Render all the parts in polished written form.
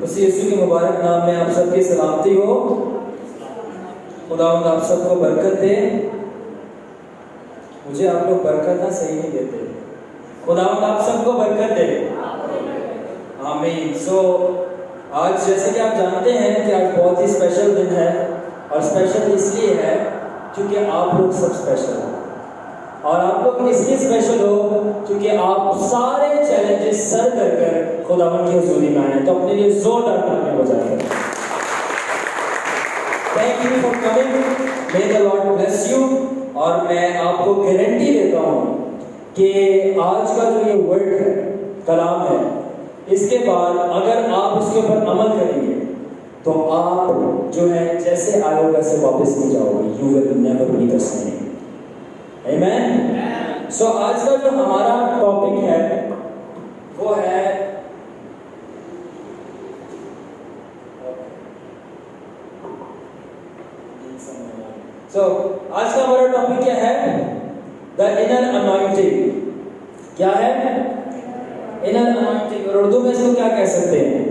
اسی یسوع کے مبارک نام میں آپ سب کی سلامتی ہو. خداوند آپ سب کو برکت دے. مجھے آپ لوگ برکت نہ صحیح نہیں دیتے. خداوند آپ سب کو برکت دے. آمین. آج جیسے کہ آپ جانتے ہیں کہ آج بہت ہی اسپیشل دن ہے, اور اسپیشل اس لیے ہے کیونکہ آپ لوگ سب اسپیشل ہیں. اور آپ لوگ اس لیے اسپیشل ہو کیونکہ آپ سارے چیلنجز سر کر خداوند کی حضوری میں آئے ہیں. تو اپنے لیے زوردار تالیاں بجائیں. Thank you for coming. May the lord bless you. اور میں آپ کو گارنٹی دیتا ہوں کہ آج کا جو یہ ورڈ ہے, کلام ہے, اس کے بعد اگر آپ اس کے اوپر عمل کریں گے تو آپ جو ہے جیسے آئے ہو ویسے واپس نہیں جاؤ گے. You will never be the same. آمین. آج کا جو ہمارا ٹاپک ہے وہ ہے آج کا ہمارا ٹاپک کیا ہے؟ The inner anointing. کیا ہے؟ Inner anointing. اور اردو میں اس کو کیا کہہ سکتے ہیں؟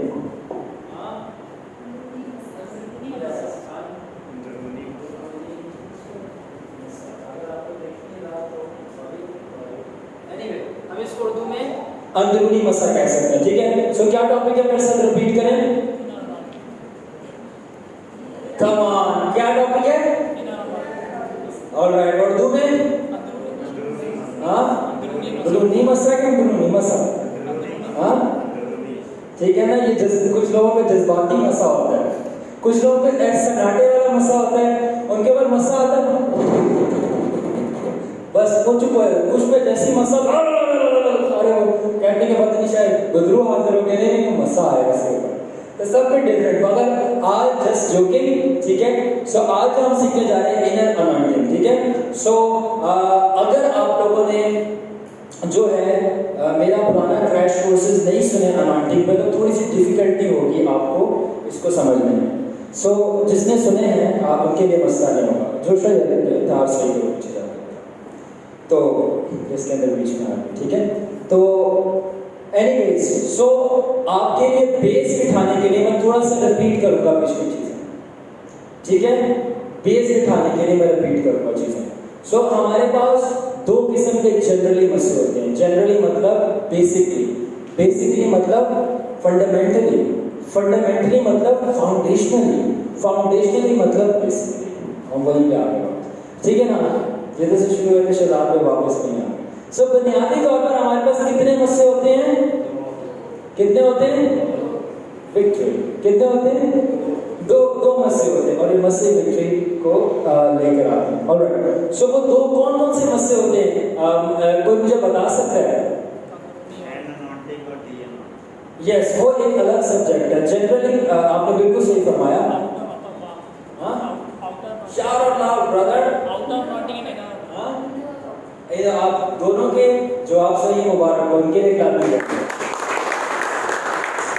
اندرونی مسئلہ کہہ سکتے ہیں. ٹھیک ہے. کیا ٹاپک ہے؟ میرے ساتھ ریپیٹ کریں. کم آن. کیا ٹاپک ہے؟ آلرائٹ. اردو میں اندرونی مسئلہ کہ اندرونی مسئلہ؟ ٹھیک ہے نا. یہ کچھ لوگوں کا جذباتی مسئلہ ہوتا ہے, کچھ لوگوں کا سناٹے والا مسئلہ ہوتا ہے, ان کے اوپر مسئلہ آتا ہے بس کچھ پہ جیسی مسئلہ کہنے کے بعد نہیں شاید بدرو حاضر ہو گئے نہیں مسئلہ آئے گا سے اوپر. تو سب پہ ڈفرینٹ. مگر آج جسٹ جوکنگ. ٹھیک ہے. آج ہم سیکھنے جا رہے ہیں انر انوائنٹنگ. ٹھیک ہے. اگر آپ لوگوں نے جو ہے میرا پرانا کریش کورسز نہیں سنے انوائنٹنگ پہ تو تھوڑی سی ڈیفیکلٹی ہوگی آپ کو اس کو سمجھنے میں. جس نے سنے ہیں آپ ان کے لیے مسئلہ نہیں ہوگا. جو شاید تار صحیح ہو پیچھے جا تو اس کے اندر بیچ میں آ گئی. ٹھیک ہے. تو اینی ویز آپ کے لیے بیس بٹھانے کے لیے میں تھوڑا سا ریپیٹ کروں گا پچھلی چیزیں. ٹھیک ہے. بیس بٹھانے کے لیے میں ریپیٹ کروں گا چیزیں. ہمارے پاس دو قسم کے جنرلی مسئلے ہوتے ہیں. جنرلی مطلب بیسکلی مطلب فنڈامنٹلی, فنڈامنٹلی مطلب فاؤنڈیشنلی مطلب بیسکلی. ہم وہیں پہ آ گئے. ٹھیک ہے نا. جیسے سے شروع ہوئے تھے شراب پہ واپس نہیں آ گئے. بنیادی طور پر ہمارے پاس کتنے مسئلے ہوتے ہیں؟ کتنے ہوتے ہیں؟ وکٹری. کتنے ہوتے ہیں؟ دو مسئلے ہوتے ہیں, اور یہ مسئلے وکٹری کو لے کر آتے ہیں. آلرائٹ. وہ دو کون سے مسئلے ہوتے ہیں؟ کوئی مجھے بتا سکتا ہے؟ یس, وہ ایک الگ سبجیکٹ ہے. جنرلی آپ نے بالکل صحیح فرمایا. شاور اور لاؤڈ برادر. آپ دونوں کے جواب صحیح مبارک ہو. ان کے لیے کلام کرتے ہیں.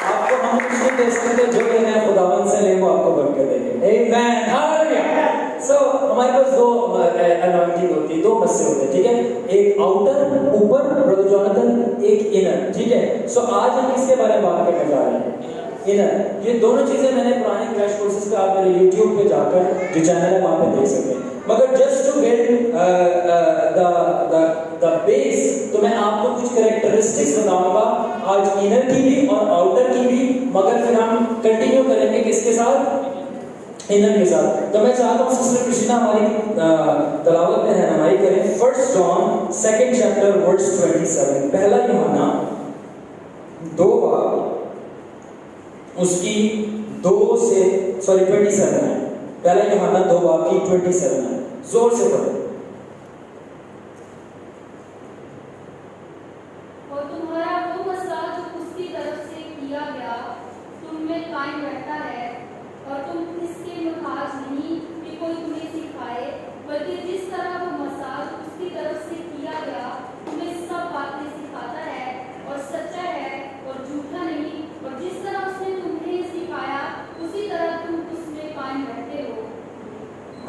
آپ کو ہم کچھ نہیں دے سکتے, جو لینا ہے خداوند سے لے وہ آپ کو برکت دیں گے. آمین. ہاللیلویہ. ہمارے پاس دو انوائنٹنگ ہوتی ہے, دو مسئلے ہوتے ہیں. ٹھیک ہے. ایک آؤٹر اوپر برادر جوناتhan, ایک انر. ٹھیک ہے. آج ہم اس کے بارے میں بات کرنے جا رہے ہیں. انر. یہ دونوں چیزیں میں نے پرانے کریش کورسز پہ آپ میرے یوٹیوب پہ جا کر جو چینل ہے وہاں پہ دیکھ سکتے ہیں. مگر جسٹ ٹو گیٹ دا بیس, تو میں آپ کو کچھ کریکٹرسٹکس بتاؤں گا آج انر کی بھی اور آؤٹر کی بھی. مگر پھر ہم کنٹینیو کریں گے کس کے ساتھ؟ انر کے ساتھ. تو میں چاہتا ہوں سسٹر کرشنا ہماری تلاوت میں رہنمائی کریں. 1 جان 2 چیپٹر ورس 27. پہلا یوحنا 2 باب اس کی 27 ہے. پہلا یوحنا 2 باب کی 27 ہے. زور سے پڑھو. اور تمہارا وہ مسئلہ جو اس کی طرف سے کیا گیا تم میں قائم رہتا ہے, اور تم اس کے محتاج نہیں کہ کوئی تمہیں سکھائے, بلکہ جس طرح وہ مسئلہ اس کی طرف سے کیا گیا تمہیں سب باتیں سکھاتا ہے, اور سچا ہے اور جھوٹا نہیں. اور جس طرح اس نے تمہیں سکھایا اسی طرح تم اس میں قائم رہتے ہو.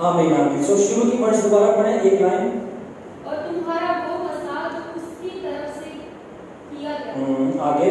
آمین. آمین. شروع کی ورڈز دوبارہ پڑھیں, ایک لائن. اور تمہارا وہ مسئلہ جو اس کی طرف سے کیا گیا. آگے.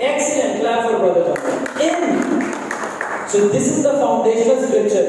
excellent, clap for brother John. In, so this is the foundational scripture.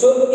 So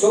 So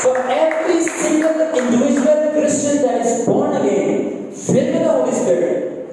So every single individual Christian that is born again, filled with the Holy Spirit,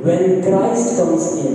when Christ comes in।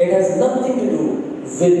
It has nothing to do with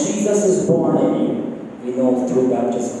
Jesus is born in you, we know through baptism.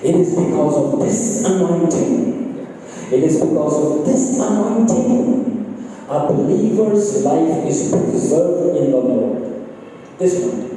It is because of this anointing. It is because of this anointing a believer's life is preserved in the Lord. This anointing.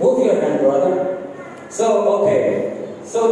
Move your hand, brother. So, okay. So,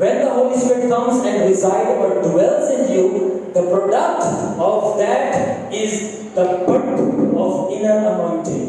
When the Holy Spirit comes and resides or dwells in you, the product of that is the birth of inner anointing.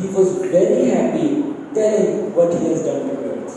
he was very happy telling what he has done to girls.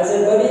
I said, buddy,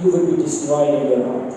you would be destroyed in your heart.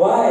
Why?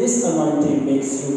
This anointing makes you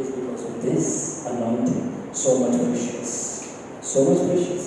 Is because of this anointing, so much precious, so much precious.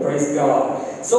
praise God. So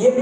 یہ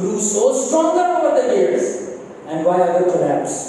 grew so stronger over the years and why I collapsed.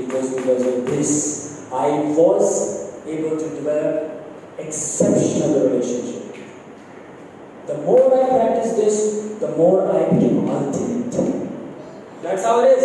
It was because of this I was able to develop exceptional relationship. The more I practice this, the more I became ultimate. That's how it is.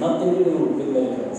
Nothing to do with my friends.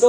So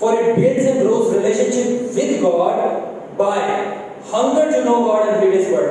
For it builds and grows relationship with God by hunger to know God and read His word.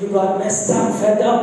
You got messed up, fed up.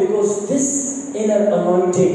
Because this inner anointing,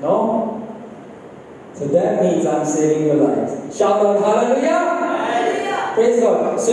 No? So that means I'm saving your life. Shout out hallelujah! Praise God. So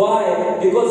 Why? Because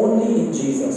Only in Jesus.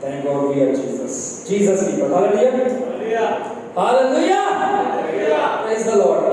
Thank God we are Jesus. Jesus people. Hallelujah. Hallelujah. Praise the Lord.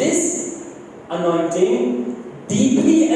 this anointing deeply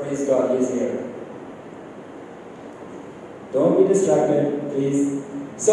Praise God, he is here. Don't be distracted, please. So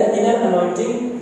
the inner anointing,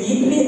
deeply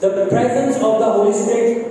the presence of the Holy Spirit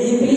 deeply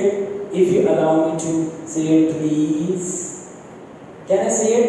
it? If you allow me to say it, please. Can I say it?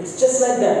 It's just like that.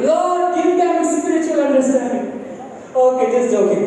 Lord, give them spiritual understanding. Okay, just joking.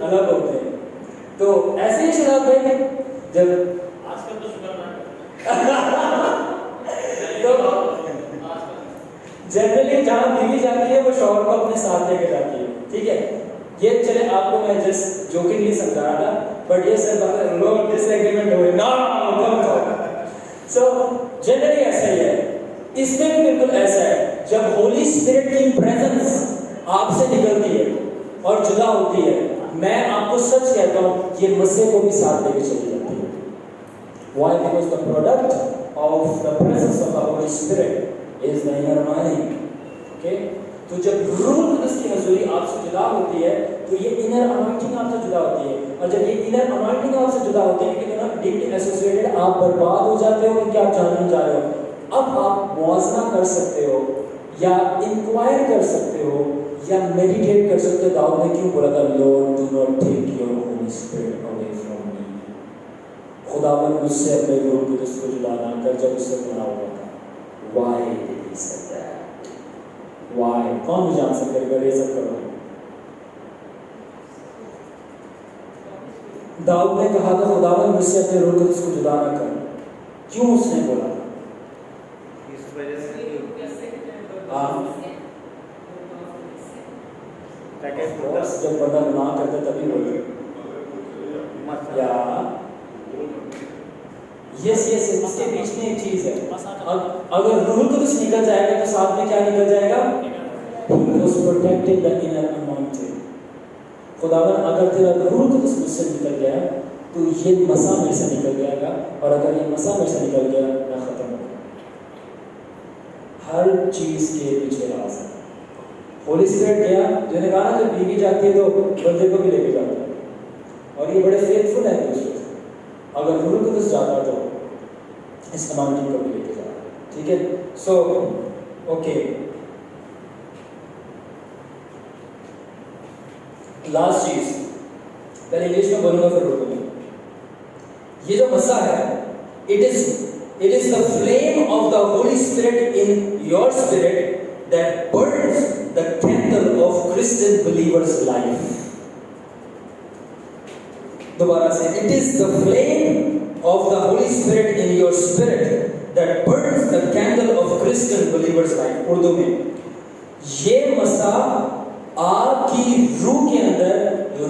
الگ ہوتے ہیں. تو ایسے ہی شہزاد بھائی جب آج کل تو شکر نہ جنرلی جہاں بیوی جاتی ہے وہ شوہر کو اپنے ساتھ لے کے جاتی ہے, ٹھیک ہے. یہ چلے آپ کو میں جسٹ جوکنگلی سمجھا رہا تھا, بٹ یہ سر لوگ ڈس ایگریمنٹ ہوئے نا کم تھا. سو جنرلی ایسا ہی ہے, اس میں بھی بالکل ایسا ہے. جب ہولی اسپرٹ کی پریزنس آپ سے نکلتی ہے اور جدا ہوتی ہے, میں آپ کو سچ کہتا ہوں یہ مسئلے کو بھی ساتھ لے کے چلی جاتی ہے. Why? Because the product of the presence of the Holy Spirit is the inner mind. Okay? تو جب روح القدس کی حضوری آپ سے جدا ہوتی ہے تو یہ انر انوائنٹنگ آپ سے جدا ہوتی ہے, اور جب یہ انر انوائنٹنگ آپ سے جدا ہوتی ہے کیونکہ ڈیپلی ایسوسیٹڈ آپ برباد ہو جاتے ہو کہ آپ جاننے جا رہے ہو. اب آپ موازنہ کر سکتے ہو یا انکوائر کر سکتے ہو یا میڈیٹیٹ کر سکتے ہو. داؤد نے کیوں بولا تھا Lord do not take your holy spirit away from me. خداوند مجھ سے اپنے روح القدس کو جدا نہ کر, جب اس سے گناہ ہوا تھا. Why did he say that? Why? کون بھی جان سکتے ہیں, ریزن کرو. داؤد نے کہا تھا خداوند مجھ سے اپنے روح القدس کو جدا نہ کر. کیوں اس نے بولا تھا؟ اس وجہ سے جب بندہ گناہ کرتا تبھی بولے یا یس اس کے بیچ میں ایک چیز ہے. اگر روح القدس نکل جائے گا تو ساتھ میں کیا نکل جائے گا؟ He was protecting the inner anointing. خداوند اگر تیرا روح القدس مجھ سے نکل گیا تو یہ مسا میرے سے نکل جائے گا, اور اگر یہ مسا میرے سے نکل گیا میں ختم ہو گیا. ہر چیز کے پیچھے راز ہے. ہولی اسپرٹ گیا, جو نے کہا نا جب بیوی جاتی ہے تو بندے کو بھی لے کے جاتا ہے, اور یہ بڑے فیتھفل ہیں دوسرے سے. اگر روح القدس جاتا تو اس انوائنٹنگ کو بھی لے کے جاتا. ٹھیک ہے. سو اوکے, لاسٹ چیز پہلے انگلش میں بولوں گا پھر اردو میں. یہ جو مسا ہے it is the flame of the Holy Spirit in your spirit that burns the candle of Christian believers' life. دوبارہ سے, it is the flame of the Holy Spirit in your spirit that burns the candle of Christian believers' life. Urdu میں یہ مسا آپ کی روح کے اندر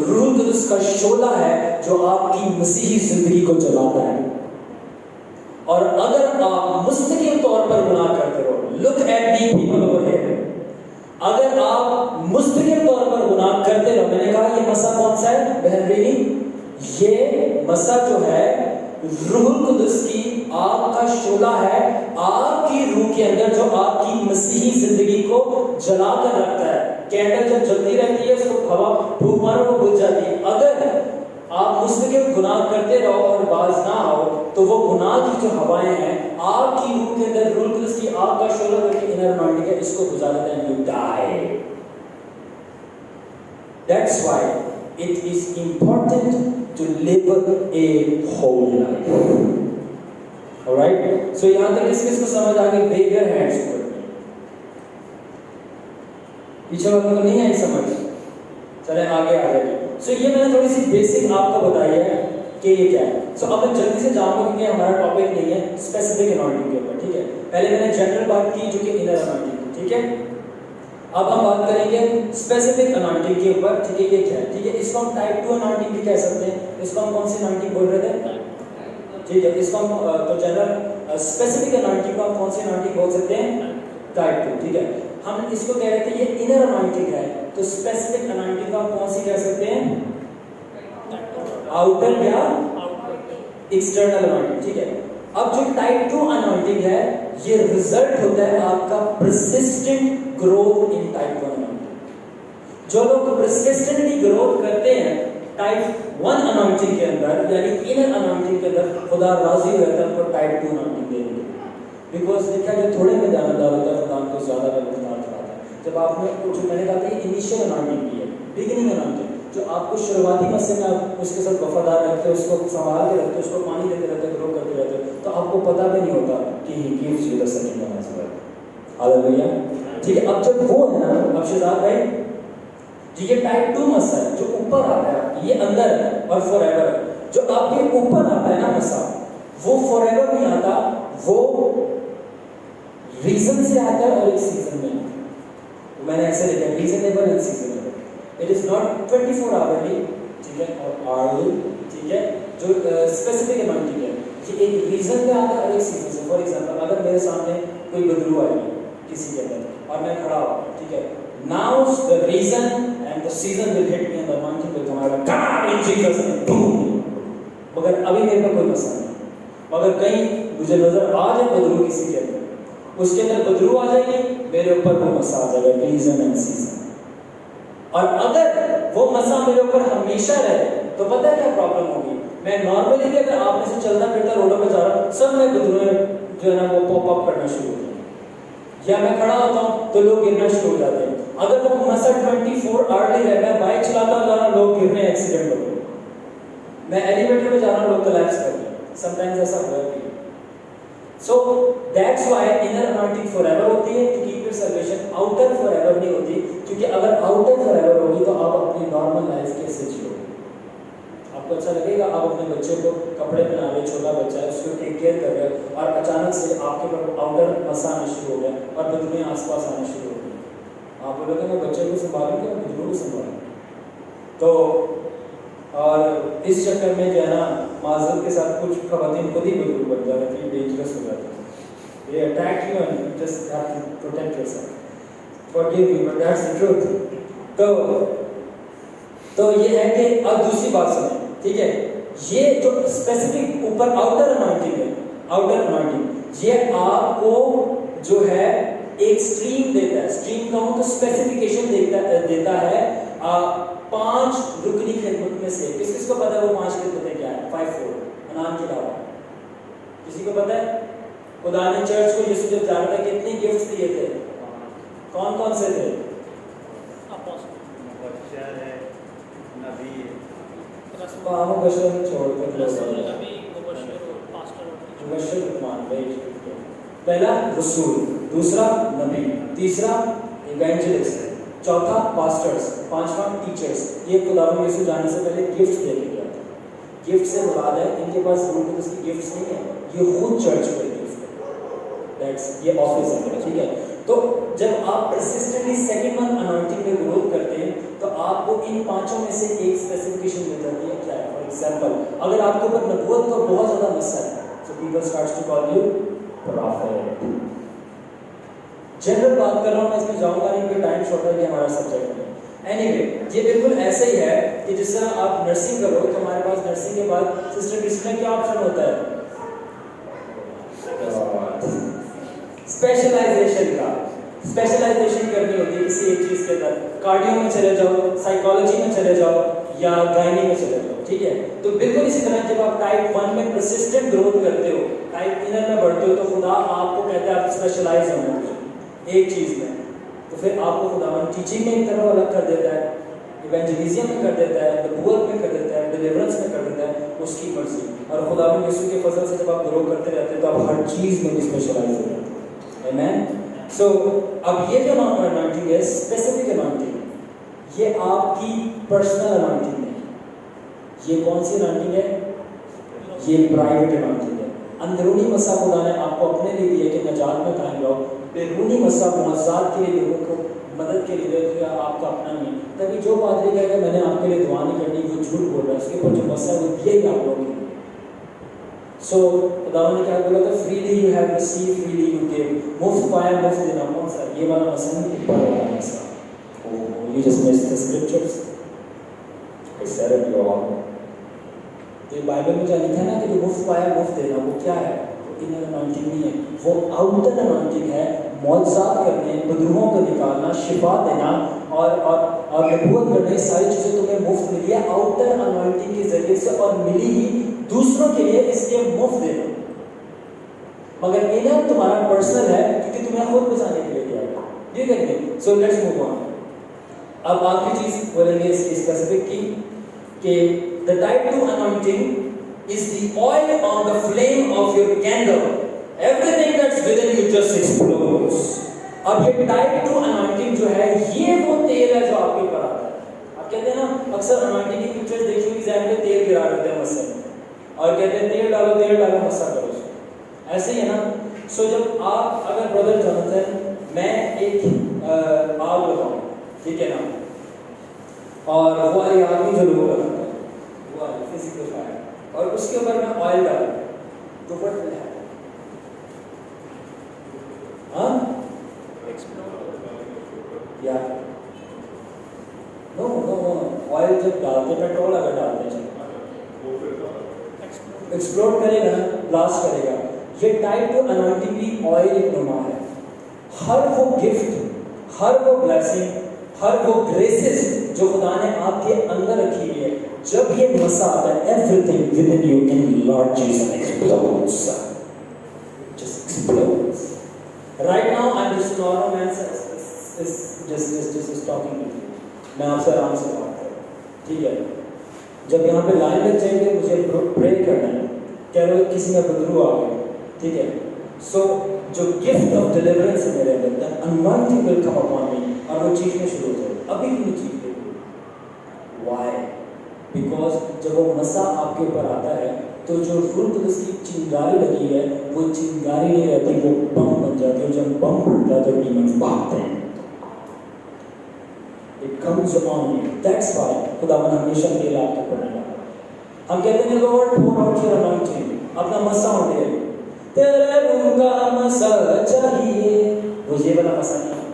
روح القدس کا شعلہ ہے جو آپ کی مسیحی زندگی کو جلاتا ہے. اور اگر آپ مستقل طور پر گناہ کرتے ہو, look at me people over here, اگر آپ مستقل طور پر گناہ کرتے رہو, میں نے کہا یہ مسا کون سا ہے بہن رینی, یہ مسا جو ہے روح القدس کی آپ کا شعلہ ہے آپ کی روح کے اندر جو آپ کی مسیحی زندگی کو جلا کر رکھتا ہے. کینڈل جب جلتی رہتی ہے اس کو ہوا پھونک مارو وہ بجھ جاتی ہے. اگر آپ مستقل گناہ کرتے رہو اور باز نہ آؤ تو وہ گناہ کی جو ہوائیں ہیں آپ کی روح کے اندر روح القدس کی آپ کا شعلہ کر کے انر مائنڈ ہے اس کو بجھا دیتا ہے. You die. That's why it is important to live a holy life. Alright? So یہاں تک کس کو سمجھ آگے؟ wave your hands over. پیچھے والوں کو نہیں آئی سمجھ؟ چلے آگے آ جائے. سو یہ میں نے تھوڑی سی بیسک آپ کو بتائی ہے کہ یہ کیا ہے. سو اب میں جلدی سے جاؤں گا کیونکہ ہمارا ٹاپک نہیں ہے اسپیسیفک انوائنٹنگ کے اوپر. ٹھیک ہے, پہلے میں نے جنرل بات کی جو کہ انر انوائنٹنگ. ٹھیک ہے, اب ہم بات کریں گے اسپیسیفک انوائنٹنگ کے اوپر. ٹھیک ہے, یہ کیا ہے؟ ٹھیک ہے, اس کو ہم ٹائپ 2 انوائنٹنگ بھی کہہ سکتے ہیں. اس کو ہم کون سی انوائنٹنگ بول رہے تھے؟ ٹھیک ہے, اس کو ہم تو جنرل اسپیسیفک انوائنٹنگ کو ہم کون سی انوائنٹنگ بول سکتے ہیں؟ ٹائپ 2. ٹھیک ہے, ہم اس کو کہہ رہے تھے یہ انر انوائنٹنگ ہے, تو اسپیسیفک انوائنٹنگ کو ہم کون سی کہہ سکتے ہیں؟ آؤٹر یا ایکسٹرنل انوائنٹنگ. ٹھیک ہے, اب جو ٹائپ 2 انوائنٹنگ ہے یہ ریزلٹ ہوتا ہے آپ کا persistent growth in type 1 anointing. جو لوگ پرسسٹنٹلی گروتھ کرتے ہیں ٹائپ 1 انوائنٹنگ کے اندر یعنی انر انوائنٹنگ کے اندر, خدا راضی ہو جاتا ہے ان کو ٹائپ 2 انوائنٹنگ دے دیں. بیکاز دیکھا جو تھوڑے میں جانبدار ہوتا ہے خدا کو زیادہ مقدار چلاتا ہے. جب آپ نے جو میں نے کہا تھا یہ انیشیل انوائنٹنگ کی ہے, بگننگ انوائنٹنگ, جو آپ کو شروعاتی مسئلے میں آپ اس کے ساتھ وفادار رکھتے, اس کو سنبھال کے رکھتے, اس کو پانی دیتے رہتے, گرو کرتے رہتے, تو آپ کو پتہ بھی نہیں ہوتا کہ he gives you the second one as well. Hallelujah. ٹھیک ہے, اب جب وہ ہے نا, اب شہزاد بھائی جو یہ ٹائپ 2 مسا ہے جو اوپر آتا ہے یہ اندر ہے اور فار ایور ہے. جو آپ کے اوپر آتا ہے نا مسا وہ فار ایور نہیں آتا, وہ ریزن سے آتا ہے اور ایک سیزن میں آتا ہے. میں نے ایسے لکھا reasonable and seasonable. It is not 24 hourly, ٹھیک ہے, اور آرلی, ٹھیک ہے, جو اسپیسیفک انوائنٹنگ ہے کہ ایک ریزن پہ آتا ہے اور ایک سیزن سے. فار ایگزامپل اگر میرے سامنے کوئی بدلو آئے کسی کے اندر اور میں کھڑا ہوں, ٹھیک ہے, now the reason and the season will hit me and the anointing will come out. God in Jesus name, boom. مگر ابھی میرے پہ کوئی مسئلہ نہیں. مگر کہیں مجھے نظر آ جائے بدلو کسی کے اندر, اس کے اندر بدلو آ جائے گی, میرے اوپر وہ مسئلہ آ جائے گا, ریزن اینڈ سیزن. اور اگر وہ مسئلہ میرے اوپر ہمیشہ رہے تو پتہ ہے کیا پرابلم ہوگی. میں نارملی بھی اگر آپ میں سے چلتا پھرتا روڈوں پہ جا رہا ہوں, سب میں بدلویں جو ہے نا وہ پاپ اپ کرنا شروع ہوتے ہیں, یا میں کھڑا ہوتا ہوں تو لوگ گرنا شروع ہو جاتے ہیں. اگر وہ مسا 24 آرلی ہے, میں بائک چلاتا ہوں جا رہا ہوں, لوگ گر رہے ہیں, ایکسیڈنٹ ہو گئے. میں ایلیویٹر میں جا رہا ہوں, لوگ کولیپس کر رہے ہیں. سم ٹائمز ایسا ہوا ہے. So that's why inner anointing forever ہوتی ہے to keep your salvation. Outer forever نہیں ہوتی, کیونکہ اگر آؤٹر فار ایور ہوگی تو آپ اپنی نارمل لائف کیسے جیو گے. آپ کو اچھا لگے گا آپ اپنے بچے کو کپڑے پہنا رہے, چھوٹا بچہ ہے, اس کو ٹیک کیئر کر رہے ہیں, اور اچانک سے آپ کے اوپر آؤٹر مسا آنا شروع ہو گیا اور بدلویں آس پاس آنا شروع ہو گئی. آپ بولو گے میں بچے کو سنبھالوں گا, بدلوں کو سنبھالوں. تو اور اس چکر میں جو ہے نا معذرت کے ساتھ کچھ خواتین خود ہی بدلو بن جا رہی تھی, ڈینجرس ہو جاتی ہیں. یہ attack you and you just have to protect yourself. Forgive me but that's the truth. تو یہ ہے کہ اب دوسری بات سنیں, ٹھیک ہے. یہ جو اسپیسیفک اوپر آؤٹر انوائنٹنگ ہے, آؤٹر انوائنٹنگ یہ آپ کو جو ہے ایک اسٹریم دیتا ہے. اسٹریم کا ہوں تو اسپیسیفکیشن دیتا ہے 5 رکنی خدمت میں سے. کس کو پتا ہے وہ 5 خدمتیں کیا ہیں؟ 5-4 انعام کے علاوہ کسی کو پتا ہے؟ خدا نے چرچ کو یسوع جب جانا تھا کتنے گفٹ دیے تھے؟ کون کون سے تھے؟ پہلا رسول, دوسرا نبی, تیسرا ایونجلسٹ, چوتھا پاسٹرز, پانچواں ٹیچرز. یہ خداوند یسوع جانے سے پہلے گفٹ دے کے گیا تھا. گفٹ سے مراد ہے ان کے پاس روح القدس کی گفٹس نہیں ہے, یہ خود چرچ کا گفٹ ہے. دیٹس یہ آفس ہے, ٹھیک ہے. تو جب آپ پرسسٹنٹلی سیکنڈ ون انوائنٹنگ میں گروتھ کرتے ہیں تو آپ کو ان 5 میں سے ایک اسپیسیفکیشن مل جاتی ہے. کیا ہے؟ فار ایگزامپل اگر آپ کے اوپر نبوت کا بہت زیادہ مسئلہ ہے, so people starts to call you prophet. General بات کر رہا ہوں, میں اس میں جاؤں گا نہیں, کہ ٹائم شارٹ ہے کہ ہمارا سبجیکٹ ہے. اینی وے یہ بالکل ایسے ہی ہے کہ جس طرح آپ نرسنگ کرو تو ہمارے پاس نرسنگ کے بعد سسٹر کرسٹی کیا آپشن ہوتا ہے؟ اسپیشلائزیشن کا. اسپیشلائزیشن کرنی ہوتی ہے کسی ایک چیز کے اندر. کارڈیو میں چلے جاؤ, سائیکالوجی میں چلے جاؤ, یا گائنی میں چلے جاؤ, ٹھیک ہے. تو بالکل اسی طرح جب آپ ٹائپ 1 میں پرسسٹنٹ گروتھ کرتے ہو, ٹائپ انر میں بڑھتے ہو, تو خدا آپ کو کہتا ہے آپ اسپیشلائز ہونا ایک چیز میں. تو پھر آپ کو خداوند ٹیچنگ میں ایک طرف الگ کر دیتا ہے, ایونجلیزم میں کر دیتا ہے, نبوت میں کر دیتا ہے, ڈیلیورنس میں کر دیتا ہے, اس کی مرضی. اور خداوند یسوع کے فضل سے جب آپ گرو کرتے رہتے ہیں تو آپ ہر چیز میں بھی اسپیشلائز ہو جاتے ہیں. آمین. سو اب یہ جو انوائنٹنگ ہے اسپیسیفک انوائنٹنگ, یہ آپ کی پرسنل انوائنٹنگ ہے. یہ کون سی انوائنٹنگ ہے؟ یہ پرائیویٹ انوائنٹنگ ہے. اندرونی مسا خدا نے آپ کو اپنے لیے دیا کہ نجات میں قائم رہو. بیرونی مسا معجزات کے لیے, لوگوں کو مدد کے لیے, آپ کا اپنا نہیں. تبھی جو پادری کہے گا میں نے آپ کے لیے دعا نہیں کرنی, وہ جھوٹ بول رہا ہے. اس کے اوپر جو مسا ہے وہ دیا ہی آپ لوگوں کو. سو خدا نے کیا بولا تھا؟ Freely you have receive freely you give. مفت پایا مفت دینا. کون سا؟ یہ والا مسا نہیں, اوپر والا مسا. You just missed the scriptures. I said it you all. یہ بائبل میں جو لکھا ہے نا کہ جو مفت پایا مفت دینا, وہ کیا ہے؟ انر انوائنٹنگ نہیں ہے, وہ آؤٹر انوائنٹنگ ہے. معجزات کرنے, بدروہوں کو نکالنا, شفا دینا اور نبوت کرنے, ساری چیزیں تمہیں مفت ملی ہے آؤٹر انوائنٹنگ کے ذریعے سے, اور ملی ہی دوسروں کے لیے, اس لیے مفت دینا. مگر انر تمہارا پرسنل ہے کیونکہ تمہیں خود بچانے کے لیے دیا گیا. ٹھیک ہے. So let's move on. اب آخری چیز بولیں گے اس کی اسپیسیفک کی, کہ the type 2 anointing is the oil on the flame of your candle. Everything that's within you just explodes. اب یہ type 2 anointing جو ہے, یہ وہ تیل ہے جو آپ کے اوپر آتا ہے. کہتے ہیں نا اکثر انوائنٹنگ کی پکچرز دیکھی ہوئی ذہن میں تیل گرا دیتے ہیں مسے میں اور کہتے ہیں تیل ڈالو مسا کرو اس کو. ایسے ہی ہے نا. سو جب آپ اگر برادر جانتن میں ایک آگ لگاؤں, ٹھیک ہے نا, اور وہ والی آگ بھی جو لوگوں لگاتا ہے وہ والی فزیکل فائر, اور اس کے اوپر میں آئل ڈالوں تو what will happen? ہاں یا نو آئل جب ڈالتے پیٹرول اگر ڈالتے ہیں ایکسپلوڈ کرے گا, بلاسٹ کرے گا. یہ ٹائپ ٹو انوائنٹنگ بھی آئل نما ہے. ہر وہ گفٹ, ہر وہ بلیسنگ, ہر وہ گریسز جو خدا نے آپ کے اندر رکھی ہوئی ہے, جب یہ مسا آتا ہے everything with in you in lord Jesus explodes, just explodes. Right now I am just normal man just talking with you. میں آپ سے آرام سے بات کر رہا ہوں, ٹھیک ہے. جب یہاں پہ لائن لگ جائیں گے مجھے پرے کرنا ہے, کہہ رہے ہو کسی میں بدرو آ گئے, ٹھیک ہے. سو جو گفٹ آف ڈیلیورنس ہے میرے اندر, that anointing will come upon me, اور وہ چیخنے شروع ہو جائے. ابھی بھی نہیں چیخ رہے. why? because جب وہ مسا آپ کے اوپر آتا ہے تو جو روح القدس کی چنگاری لگی ہے وہ چنگاری نہیں رہتی, وہ بم بن جاتی ہے. جب بم پھٹتا ہے تو ڈیمنز بھاگتے ہیں. It comes upon you. That's why خداوند ہمیشہ تیل آپ کے اوپر ڈالتا ہے. ہم کہتے ہیں Lord pour out your anointing, اپنا مسا ہو دے, تیرے روح کا مسا چاہیے. وہ یہ والا مسا نہیں,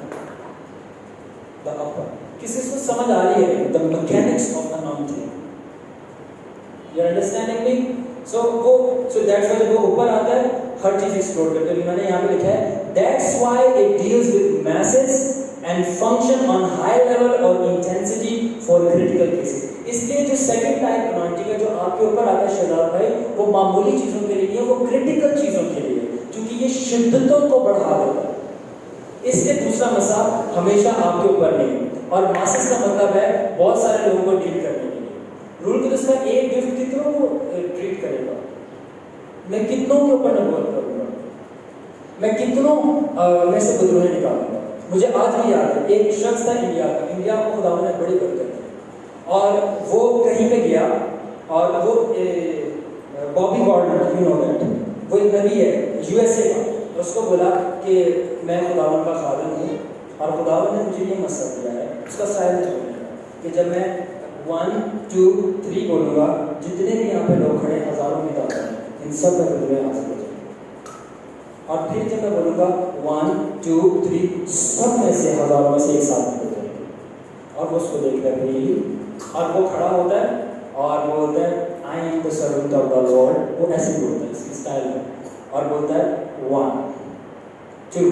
the upper. کسی کو سمجھ آ رہی ہے the mechanics of anointing? You're understanding me? So that's why جب وہ اوپر آتا ہے ہر چیز ایکسپلور کرتے ہیں. میں نے یہاں پہ لکھا ہے that's why it deals with masses and function on high level or intensity for critical cases. اس لیے جو سیکنڈ ٹائپ انوائنٹنگ ہے جو آپ کے اوپر آتا ہے شہزاد بھائی, وہ معمولی چیزوں کے لیے نہیں ہے, وہ کرٹیکل چیزوں کے لیے, کیونکہ یہ شدتوں کو بڑھا دیتا ہے. اس لیے دوسرا مسا ہمیشہ آپ کے اوپر نہیں. اور ماسس کا مطلب ہے بہت سارے لوگوں کو ڈیل کرنے کے لیے. رول کو اس کا ایک گفٹ کتنوں کو ٹریٹ کرے گا, میں کتنوں کے اوپر نبوت کروں گا, میں کتنوں میں سے بدروہیں نکالوں گا. مجھے آج بھی یاد ہے ایک شخص تھا انڈیا کو خدا نے بڑی برکت دی, اور وہ کہیں پہ گیا, اور وہ بابی گارڈنر, یو نو دیٹ, وہ ایک نبی ہے یو ایس اے کا. اس کو بولا کہ میں خداوند کا خادم ہوں, اور خداوند نے مجھے یہ مسئلہ دیا ہے, اس کا سائل چھوڑنے کا, کہ جب میں 1 2 3 بولوں گا, جتنے بھی یہاں پہ لوگ کھڑے ہیں, ہزاروں کی تعداد میں, ان سب میں بدلے حاصل ہو جائیں گے. اور پھر جب میں بولوں گا 1 2 3, سب میں سے ہزاروں میں سے ایک ساتھ ہو جائیں گے. اور وہ اس کو دیکھ رہے ہیں, اور وہ کھڑا ہوتا ہے اور وہ بولتا ہے I am the servant of the Lord. وہ ایسے بولتا ہے, اس کی اسٹائل میں, اور بولتا ہے 1 2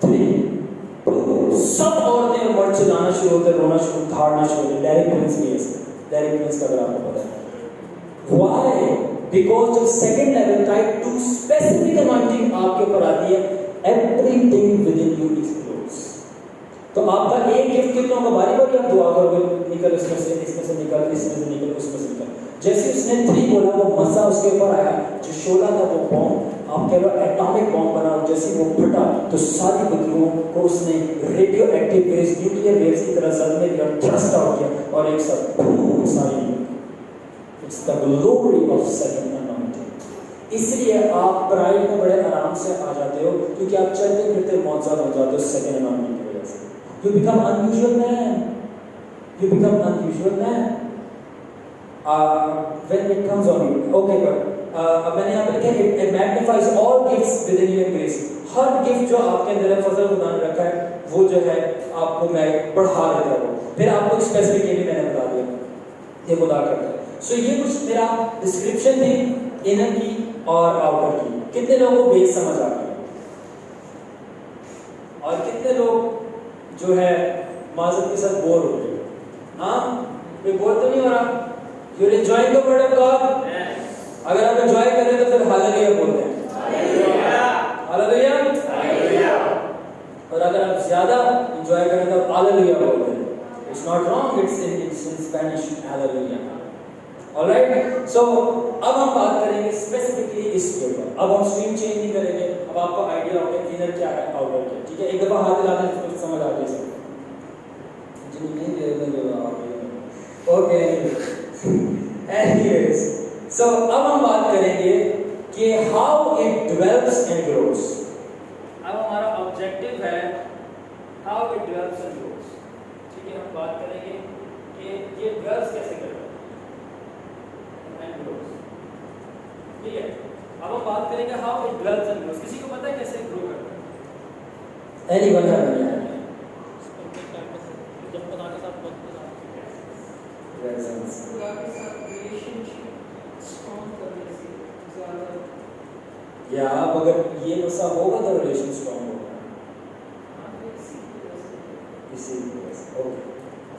3, سب عورتیں مرد چلانا شروع ہوتے, رونا شروع, دھاڑنا شروع ہوتے. ڈیریک پرنس بھی ایسے, ڈیریک پرنس کا اگر آپ کو پتا ہے. Why? Because جب second level type 2 specific anointing آپ کے اوپر آتی ہے, everything within you explodes. تو آپ کا ایک گفٹ کتنوں کا باری باری آپ دعا کرو گے, نکل اس میں سے, اس میں سے نکل, اس میں سے نکل, اس میں سے نکل. جیسے اس نے 3 بولا, وہ مسا اس کے اوپر آیا, جو شعلہ تھا وہ بوم, آپ کہہ رہے ایٹامک بوم بنا, جیسے وہ پھٹا تو ساری بدروؤں کو اس نے radioactive waves, nuclear waves کی طرح صدمے دیا, تھرسٹ آؤٹ کیا, اور ایک ساتھ ساری. It's the glory of second anointing. اس لیے آپ پرائڈ میں بڑے آرام سے آ جاتے ہو, کیونکہ آپ چلتے پھرتے معجزات ہو جاتے ہو سیکنڈ انوائنٹنگ کی وجہ سے. You become unusual man. You become unusual man. When it comes on you. Okay, but اب میں نے یہاں پہ لکھا ہے it magnifies all gifts within you in grace. Hare gift جو آپ کے اندر ہے, فضل خدا نے رکھا ہے, وہ جو ہے آپ کو میں بڑھا دیتا ہوں. پھر آپ کو اسپیسیفک یہ بھی میں نے بتا دیا, یہ خدا کرتا ہے. سو یہ کچھ میرا ڈسکرپشن تھی انر کی اور آؤٹر کی. کتنے لوگوں کو بیس سمجھ آ گئی, اور کتنے لوگ جو ہے معذرت کے ساتھ بور ہو گئے؟ ہاں, کوئی بور تو نہیں ہو رہا؟ You're enjoying the word of God? اگر آپ انجوائے کر رہے ہیں تو پھر ہاللویا بولتے ہیں. ہاللویا. اور اگر آپ زیادہ انجوائے کر رہے ہیں تو آپ ہاللویا بولتے ہیں. It's not wrong, it's in Spanish, hallelujah. Alright, so اب ہم بات کریں گے اسپیسیفکلی اس کے اوپر. اب ہم اسٹریم چینج نہیں کریں گے, اب آپ کو آئیڈیا ہوگا انر کیا ہے, آؤٹر کیا ہے. ٹھیک ہے, ایک دفعہ ہاتھ ہلانا سمجھ آ گئی. جی نہیں دے اوکے اینیویز سو اب ہم بات کریں گے کہ how it develops and grows. اب ہمارا آبجیکٹو ہے how it develops and grows. ٹھیک ہے, ہم بات کریں گے کہ یہ ڈیولپس کیسے کرتا ہے اینڈ گروز. ٹھیک ہے, اب ہم بات کریں گے how it develops and grows. کسی کو پتہ ہے کیسے گرو کرتا ہے؟ اینی ون ہے یا اب اگر یہ مسئلہ ہوگا تو ریلیشن اسٹرانگ ہوگا. اسی وجہ سے اوکے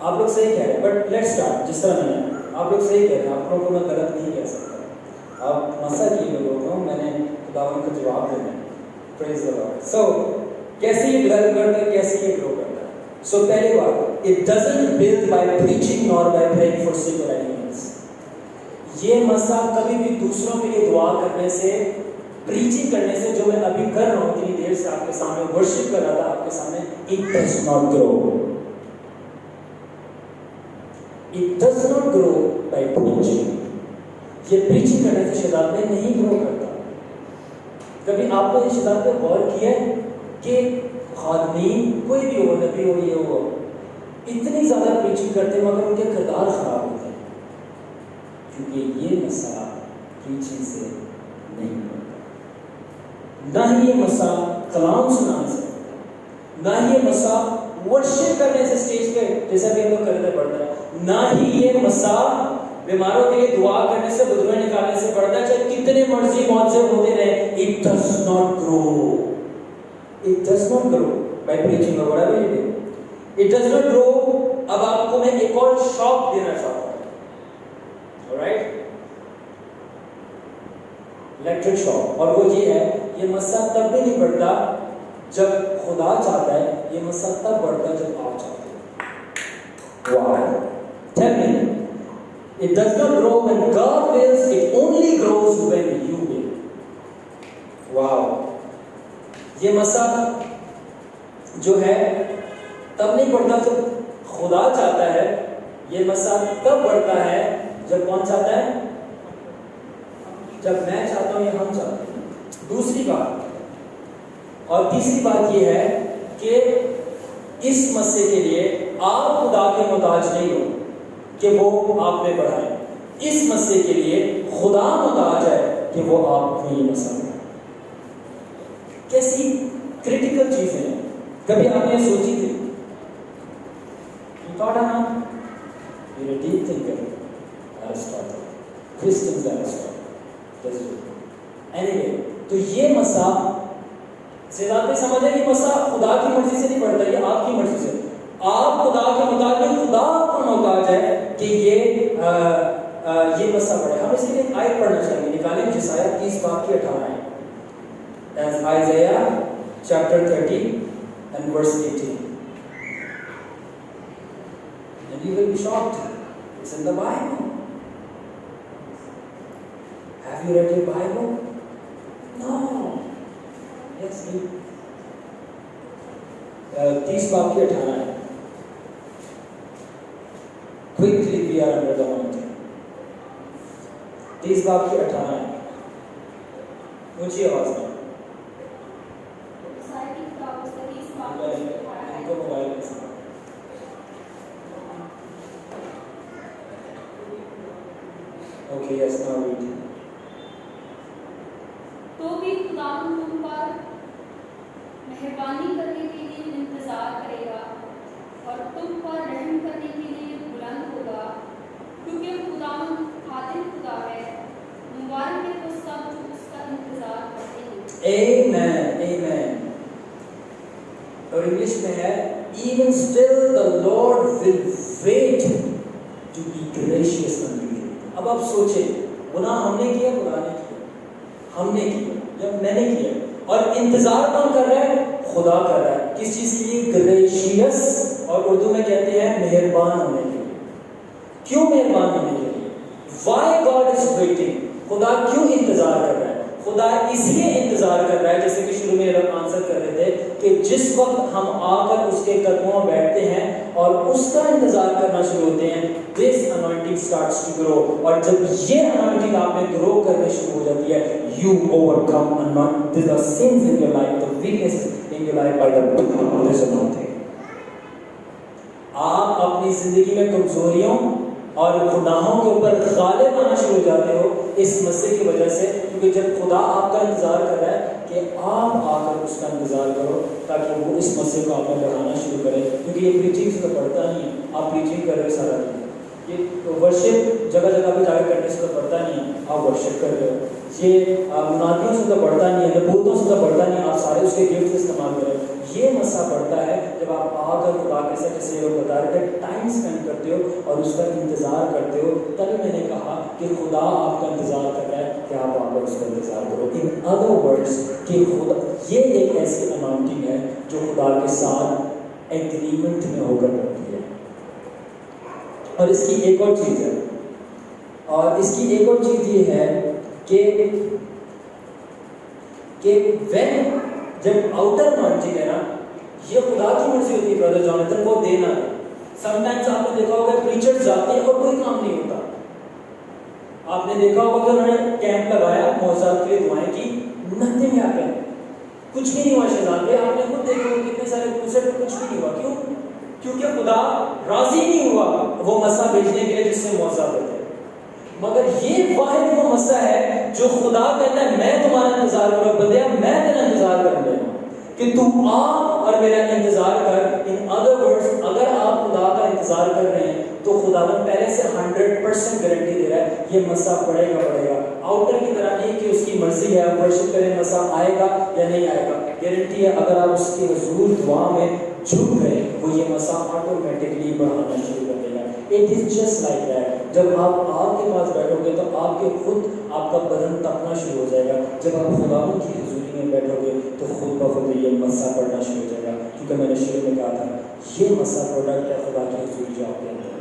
آپ لوگ صحیح کہہ رہے ہیں, بٹ لیٹس اسٹارٹ. جس طرح میں نے آپ لوگ صحیح کہہ رہے ہیں, آپ لوگوں کو میں غلط نہیں کہہ سکتا. آپ مسئلہ کیے لوگوں کو میں نے خداوند کا جواب دینا ہے. پریز دی لارڈ. سو کیسے یہ ڈیولپ کرتا ہے, کیسے یہ گرو کرتا ہے. سو پہلی بات, it doesn't build by preaching nor by praying for sick اور اینیملز. یہ مسئلہ کبھی بھی دوسروں کے لیے دعا کرنے سے, پریچنگ کرنے سے, جو میں ابھی کر رہا ہوں اتنی دیر سے آپ کے سامنے ورشپ کر رہا تھا آپ کے سامنے, it does not grow. It does not grow by preaching. یہ پریچنگ کرنے سے شیطان میں نہیں گرو کرتا. کبھی آپ نے اس شیطان پہ غور کیا ہے کہ خادمین کوئی بھی ہو, نبی ہو, یہ ہو, اتنی زیادہ پریچنگ کرتے ہیں مگر ان کے کردار خراب ہوتے ہیں, کیونکہ یہ مسئلہ پریچنگ سے نہیں ہوتا. نہ ہی یہ مسئلہ کلام سنانے سے, نہ ہی یہ مسئلہ ورشپ کرنے سے اسٹیج پہ جیسا کہ ہم لوگ کرتے پڑھتے ہیں, نہ ہی یہ مسئلہ بیماروں کے لیے دعا کرنے سے, بدوائیں نکالنے سے پڑتا ہے, چاہے کتنے مرضی معجزے ہوتے رہے. It does not grow. It does not grow by preaching or whatever you do. It does not grow. اب آپ کو میں ایک اور شاک دینا چاہتا ہوں. Alright? Electric shock. اور وہ یہ ہے, یہ مسئلہ تب بھی نہیں بڑھتا جب خدا چاہتا ہے, یہ مسئلہ تب بڑھتا ہے جب آپ چاہتے ہیں. Why? Tell me. It does not grow when God wills, it only grows when you will. Wow. یہ مسئلہ جو ہے تب نہیں بڑھتا جب خدا چاہتا ہے, یہ مسئلہ تب بڑھتا ہے جب کون چاہتا ہے؟ جب میں چاہتا ہوں یا ہم چاہتے ہیں. دوسری بات اور تیسری بات یہ ہے کہ اس مسئلے کے لیے آپ خدا کے محتاج نہیں ہو کہ وہ آپ میں بڑھائے. اس مسئلے کے لیے خدا محتاج ہے کہ وہ آپ میں یہ مسئلہ بڑھائے. کیسی کریٹیکل چیزیں ہیں, کبھی آپ نے سوچی تھی؟ You thought I'm you're a deep thinker. Aristotle. Christians Aristotle. Anyway, تو یہ مسئلہ سیدات نے سمجھا کہ مسئلہ خدا کی مرضی سے نہیں بڑھتا, یہ آپ کی مرضی سے. آپ خدا کے مطابق, خدا کو محتاج ہے کہ یہ مسئلہ بڑھے. ہم اس کے لیے آیت پڑھنا چاہیں گے, نکالیں جسایہ 30 باب کی 18 ہے. That's Isaiah chapter 30 and verse 18. And you will be shocked. It's in the Bible. Have you read your Bible? No. Yes, read. 30 باب کی 18 ہے. Quickly we are under the mountain. 30 باب کی 18 ہے. اونچی آواز میں. Okay, yes, now read. تو بھی خداوند تم پر مہربانی کرنے کے لیے انتظار کرے گا اور تم پر رحم کرنے کے لیے بلند ہوگا, کیونکہ خداوند عادل خدا ہے, مبارک ہے وہ سب جو اس کا انتظار کرتے ہیں. Amen, amen. اور انگلش میں ہے even still the Lord will wait to be gracious unto you. اب آپ سوچیں, گناہ ہم نے کیا, خدا نے کیا, ہم نے کیا یا میں نے کیا, اور انتظار کون کر رہا ہے؟ خدا کر رہا ہے. کس چیز کے لیے؟ گریشیس, اور اردو میں کہتے ہیں مہربان ہونے کے لیے. کیوں مہربان ہونے کے لیے؟ Why God is waiting? خدا کیوں انتظار کر رہا ہے؟ خدا اس لیے انتظار کر رہا ہے، جیسے کہ شروع میں ہم آنسر کر رہے تھے کہ جس وقت ہم آ کر اس کے قدموں میں بیٹھتے ہیں اور اس کا انتظار کرنا شروع ہوتے ہیں، this anointing starts to grow. اور جب یہ anointing آپ میں گرو کرنے شروع ہو جاتی ہے، you overcome the sins in your life, the weaknesses in your life by the power of this anointing. آپ اپنی زندگی میں کمزوریوں اور گناہوں کے اوپر غالب آنا شروع ہو جاتے ہو اس مسئلے کی وجہ سے، کیونکہ جب خدا آپ کا انتظار کر رہا ہے کہ آپ آ کر اس کا انتظار کرو تاکہ وہ اس مسئلے کو آپ میں بڑھانا شروع کرے. کیونکہ یہ پریچنگ سے تو پڑھتا نہیں ہے، آپ پریچنگ کر رہے ہو سارا دن، یہ ورشپ جگہ جگہ پہ جا کے کرنے سے تو پڑھتا نہیں ہے، آپ ورشپ کر رہے ہو. یہ منادیوں سے تو بڑھتا نہیں ہے، نبوتوں سے تو بڑھتا نہیں ہے، آپ سارے اس کے گفٹ استعمال کریں. یہ مسئلہ پڑتا ہے جب آپ آ کر خدا کے ساتھ جیسے لوگ بتا رہے تھے ٹائم اسپینڈ کرتے ہو اور اس کا انتظار کرتے ہو. تبھی میں نے کہا کہ خدا آپ کا انتظار کر رہا ہے کہ آپ آ کر اس کا انتظار کرو. ان ادر ورڈس کہ خدا یہ ایک ایسی اناؤنٹنگ ہے جو خدا کے ساتھ ایگریمنٹ میں ہو کر کرتی ہے. اور اس کی ایک اور چیز ہے، اور اس کی ایک اور چیز یہ ہے کہ when جب آؤٹر اناؤنٹنگ ہے نا، یہ خدا کی مرضی ہوتی ہے برادر جوناتھن کو دینا. سم ٹائمز آپ نے دیکھا ہوگا پریچر جاتے ہیں اور کوئی کام نہیں ہوتا. آپ نے دیکھا ہوگا کہ انہوں نے کیمپ لگایا، معجزات کے لیے دعائیں کی، نتھنگ ہیپن، کچھ بھی نہیں ہوا. شیطان پہ آپ نے خود دیکھا ہوگا کتنے سارے دوسرے پہ کچھ بھی نہیں ہوا. کیوں؟ کیونکہ خدا راضی نہیں ہوا وہ مسئلہ بھیجنے کے لیے جس سے معجزات ہوتے. مگر یہ واحد وہ مسئلہ ہے جو خدا کہتا ہے میں تمہارا انتظار کروں بندیا، میں تیرا انتظار کر رہا ہوں کہ تو آ اور میرا انتظار کر. ان ادر ورڈز اگر آپ خدا کا انتظار کر رہے ہیں تو خدا پہلے سے 100% گارنٹی دے رہا ہے یہ مسئلہ پڑے گا. آؤٹر کی طرح نہیں کہ اس کی مرضی ہے ورشپ کریں مسئلہ آئے گا یا نہیں آئے گا. گارنٹی ہے اگر آپ اس کے حضور دعا میں جھک گئے وہ یہ مسئلہ آٹومیٹکلی بڑھانا شروع کر دے گا. It is just like that. جب آپ آگ کے پاس بیٹھو گے تو آپ کے خود آپ کا بدن تپنا شروع ہو جائے گا. جب آپ خدا کی حضوری میں بیٹھو گے تو خود بخود یہ مسئلہ پڑنا شروع ہو جائے گا. کیونکہ میں نے شروع میں کہا تھا یہ مسئلہ پروڈکٹ ہے خدا کی حضوری جو آپ کے اندر ہے،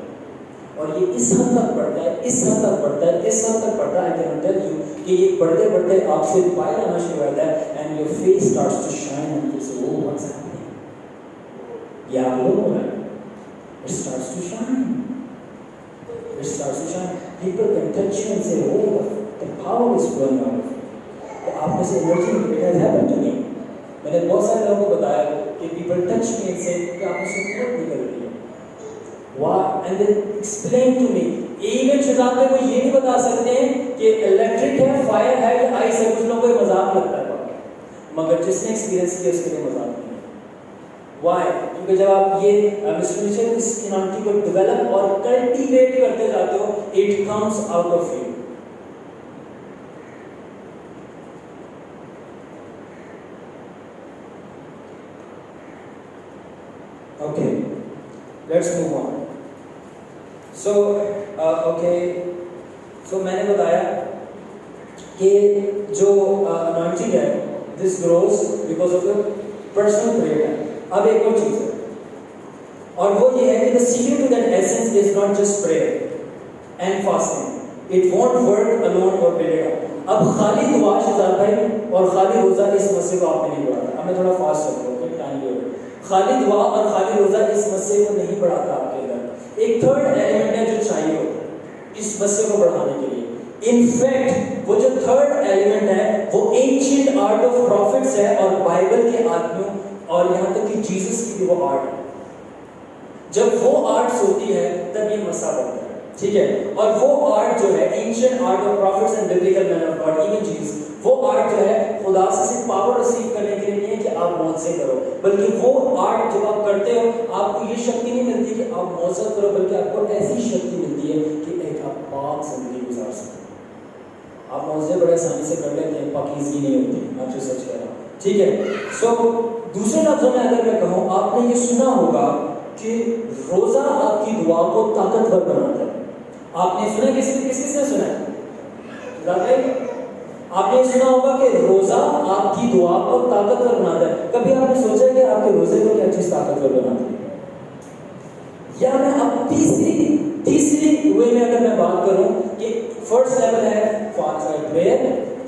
اور یہ اس حد تک بڑھتا ہے، اس حد تک بڑھتا ہے، اس حد تک بڑھتا ہے کہ یہ بڑھتے بڑھتے آپ سے باہر آنا شروع ہوتا ہے. And your face starts to shine and you say oh what's happening. یا وہ ہے it starts to shine. It starts to shine. People can touch you and say, oh, the power is flowing out of you. تو آپ میں سے energy it has happened to me. میں نے بہت سارے لوگوں کو بتایا کہ people touch me and say کہ آپ میں سے قوت نکل رہی ہے. Why? And they explain to me. Even شیطان میں وہ یہ نہیں بتا سکتے ہیں کہ الیکٹرک ہے، فائر ہے یا آئس ہے. کچھ لوگوں کو یہ مذاق لگتا ہے مگر جس نے ایکسپیرینس کیا اس کے لیے مذاق نہیں. Why? کیونکہ جب آپ یہ مسٹریشن اس اناؤنٹنگ کو ڈیولپ اور کلٹیویٹ کرتے جاتے ہو it comes out of you. Okay, let's move on. So میں نے بتایا کہ جو اناؤنٹنگ ہے this grows because of your personal prayer. اب ایک اور چیز ہے اور وہ یہ ہے کہ the secret to that essence is not just prayer and fasting. It won't work alone or build it up. اب خالی دعا شہزاد بھائی اور خالی روزہ اس مسئلے کو آپ نے نہیں بڑھاتا. اب میں تھوڑا فاسٹ چل رہا ہوں، ٹائم بھی ہو گیا. خالی دعا اور خالی روزہ اس مسئلے کو نہیں بڑھاتا آپ کے اندر. ایک تھرڈ ایلیمنٹ ہے جو چاہیے ہوتا ہے اس مسئلے کو بڑھانے کے لیے. ان فیکٹ وہ جو تھرڈ ایلیمنٹ ہے وہ اینشینٹ آرٹ آف پروفٹس ہے اور بائبل کے آدمیوں اور یہاں تک کہ جیسس کی بھی وہ آرٹ ہے. جب وہ آرٹس ہوتی ہے تب یہ مسئلہ بنتا ہے. ٹھیک ہے. اور وہ آرٹ جو ہے ancient art of prophets and biblical man of God even Jesus, وہ آرٹ جو ہے خدا سے صرف پاور ریسیو کرنے کے لیے نہیں ہے کہ آپ معجزے کرو، بلکہ وہ آرٹ جب آپ کرتے ہو آپ کو یہ شکتی نہیں ملتی کہ آپ معجزہ کرو، بلکہ آپ کو ایسی شکتی ملتی ہے کہ ایک آپ پاک زندگی گزار سکتے. آپ معجزے بڑے آسانی سے کر لیتے ہیں، پاکیزگی نہیں ہوتی. آپ جو سچ کہہ رہا ہوں. ٹھیک ہے. سو دوسرے لفظوں میں اگر میں کہوں، آپ نے یہ سنا ہوگا کہ روزہ آپ کی دعا کو طاقتور بناتا ہے. آپ نے سنا کس نے سنا ہے؟ آپ نے سنا ہوگا کہ روزہ آپ کی دعا کو طاقتور بناتا ہے. کبھی آپ نے سوچا کہ آپ کے روزے کو کیا چیز طاقتور بناتی ہے؟ یا میں اب تیسری وے میں اگر میں بات کروں کہ فرسٹ لیول ہے prayer,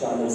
40.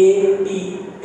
ATP.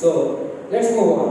So let's move on.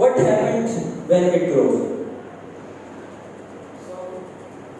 what happened when it grew. So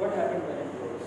what happened when it grows.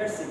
Let's see.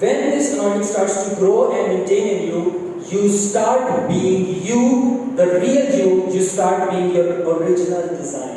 When this anointing starts to grow and maintain in you, you start being you, the real you. You start being your original design.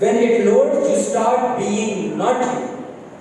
When it lowers, you start being not you.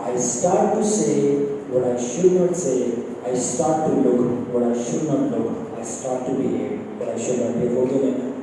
I start to say what I should not say, I start to look what I should not look, I start to behave what I should not behave।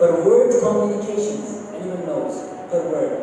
perverted communications, anyone knows perverted,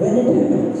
When it happens,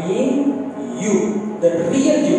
being you, the real you,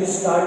you start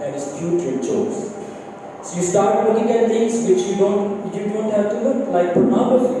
that is putrid jokes. So you start looking at things which you don't have to look, like pornography.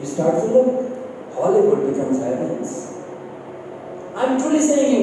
you start to look, Hollywood becomes heavens. I'm truly saying you,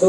So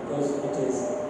Because it is,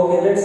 Okay, let's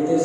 it is,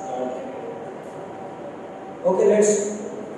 start। Okay, let's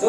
So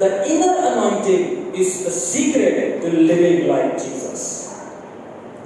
the inner anointing is the secret to living like Jesus.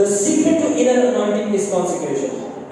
The secret to inner anointing is consecration.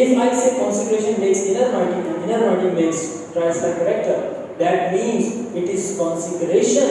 If I say consecration makes inner anointing and inner anointing makes Christ-like character, that means it is consecration.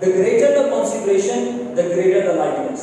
the greater the consecration the greater the likeness.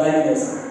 likeness.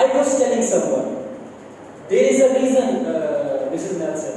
I was telling someone there is a reason Mrs. Nelson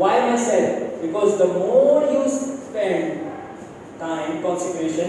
Why myself? Because the more you spend time consecration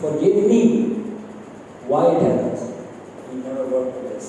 Forgive me. Why it happens? We never work with this.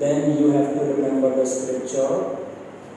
Then you have to remember the scripture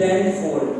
10:4,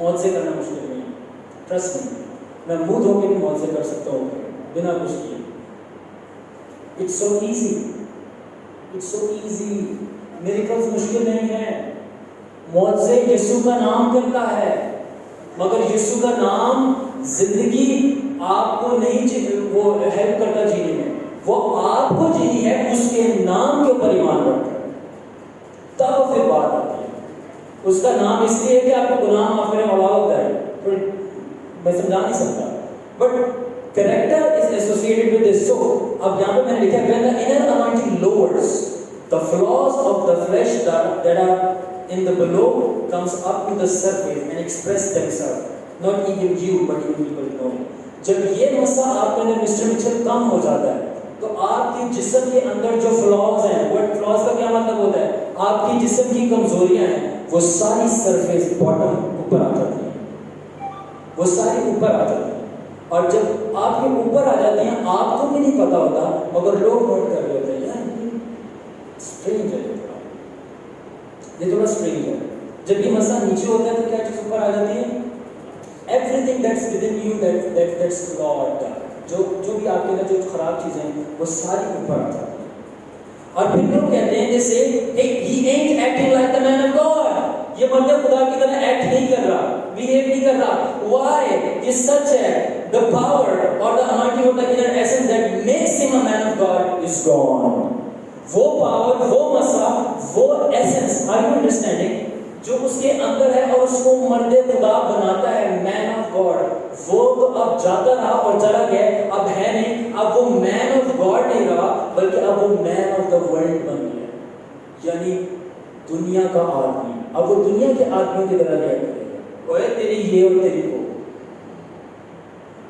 موت سے کرنا مشکل نہیں ہے. Trust me, میں منہ دھو کے بھی موت سے کر سکتا ہوں بنا کچھ کیے. It's so easy, it's so easy. Miracles مشکل نہیں ہے. موت سے یسوع کا نام کرتا ہے, مگر یسوع کا نام زندگی آپ کو نہیں وہ ہیلپ کرتا جینے میں, وہ آپ کو جینی ہے اس کے نام کے اوپر ایمان رکھ کر. تب پھر بات آتی ہے. اس کا نام اس لیے ہے کہ آپ کو گناہ معاف کرنے والا ہوتا ہے, میں سمجھا نہیں سکتا, but character is associated with this. So اب یہاں پہ میں نے لکھا ہے when the inner anointing lowers the flaws of the flesh that are in the below comes up to the surface and express themselves, not even you but even people know. جب یہ مسئلہ آپ کے اندر مسٹر مچل کم ہو جاتا ہے تو آپ کی جسم کے اندر جو فلاز ہیں, وہ فلاز کا کیا مطلب ہوتا ہے, آپ کی جسم کی کمزوریاں ہیں, وہ ساری سرفیس باٹم اوپر آ جاتی ہیں, وہ ساری اوپر آ جاتی ہیں. اور جب آپ کے اوپر آ جاتی ہیں آپ کو بھی نہیں پتا ہوتا, مگر لوگ نوٹ کر رہے ہوتے ہیں یار اسٹرینج ہے, یہ تھوڑا اسٹرینج ہے. جب یہ مسئلہ نیچے ہوتا ہے تو کیا چیز اوپر آ جاتی ہے, everything that's within you that's flawed, جو بھی آپ کے اندر جو خراب چیزیں ہیں وہ ساری اوپر آ جاتی ہیں. اور پھر لوگ کہتے ہیں جیسے he ain't acting like the man of God, یہ بندہ خدا کی طرح ایکٹ نہیں کر رہا, بہیو نہیں کر رہا. why, یہ سچ ہے, the power or the anointing of the inner essence that makes him a man of God is gone. وہ پاور, وہ مسا, وہ ایسنس, are you understanding, جو اس کے اندر ہے اور اس کو مرد خدا بناتا ہے, مین آف گاڈ, وہ تو اب جاتا رہا اور چلا گیا, اب ہے نہیں. اب وہ مین آف گاڈ نہیں رہا بلکہ اب وہ مین آف دا ورلڈ بن گیا, یعنی دنیا کا آدمی. اب وہ دنیا کے آدمیوں کی طرح رہا کرے گا, اوے تیری یہ اور تیری وہ.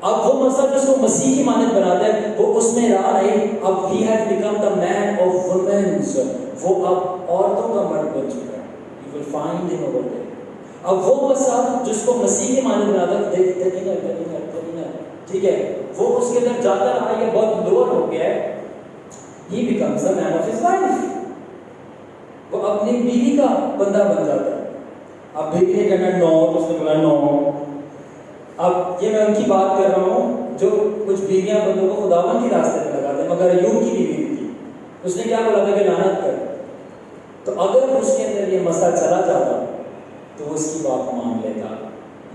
اب وہ مسئلہ جس کو مسیح کی مانند بناتا ہے وہ اس میں رہا نہیں. اب he has become the man of women, وہ اب عورتوں کا مرد بن چکا ہے. You will find him over there. اب وہ مسئلہ جس کو مسیح کی مانند بناتا ہے, ٹھیک ہے, وہ اس کے اندر جاتا رہا, یہ بہت لوور ہو گیا ہے. He becomes the man of his wife. وہ اپنی بیوی کا بندہ بن جاتا ہے. اب بیوی نے کہنا نو, تو اس نے بولا نو. اب یہ میں ان کی بات کر رہا ہوں جو کچھ بیویاں بندوں کو خداوند کے راستے میں لگاتے ہیں, مگر ایوب کی بیوی تھی, اس نے کیا بولا تھا کہ لعنت کر. تو اگر اس کے اندر یہ مسئلہ چلا جاتا تو وہ اس کی بات مان لیتا,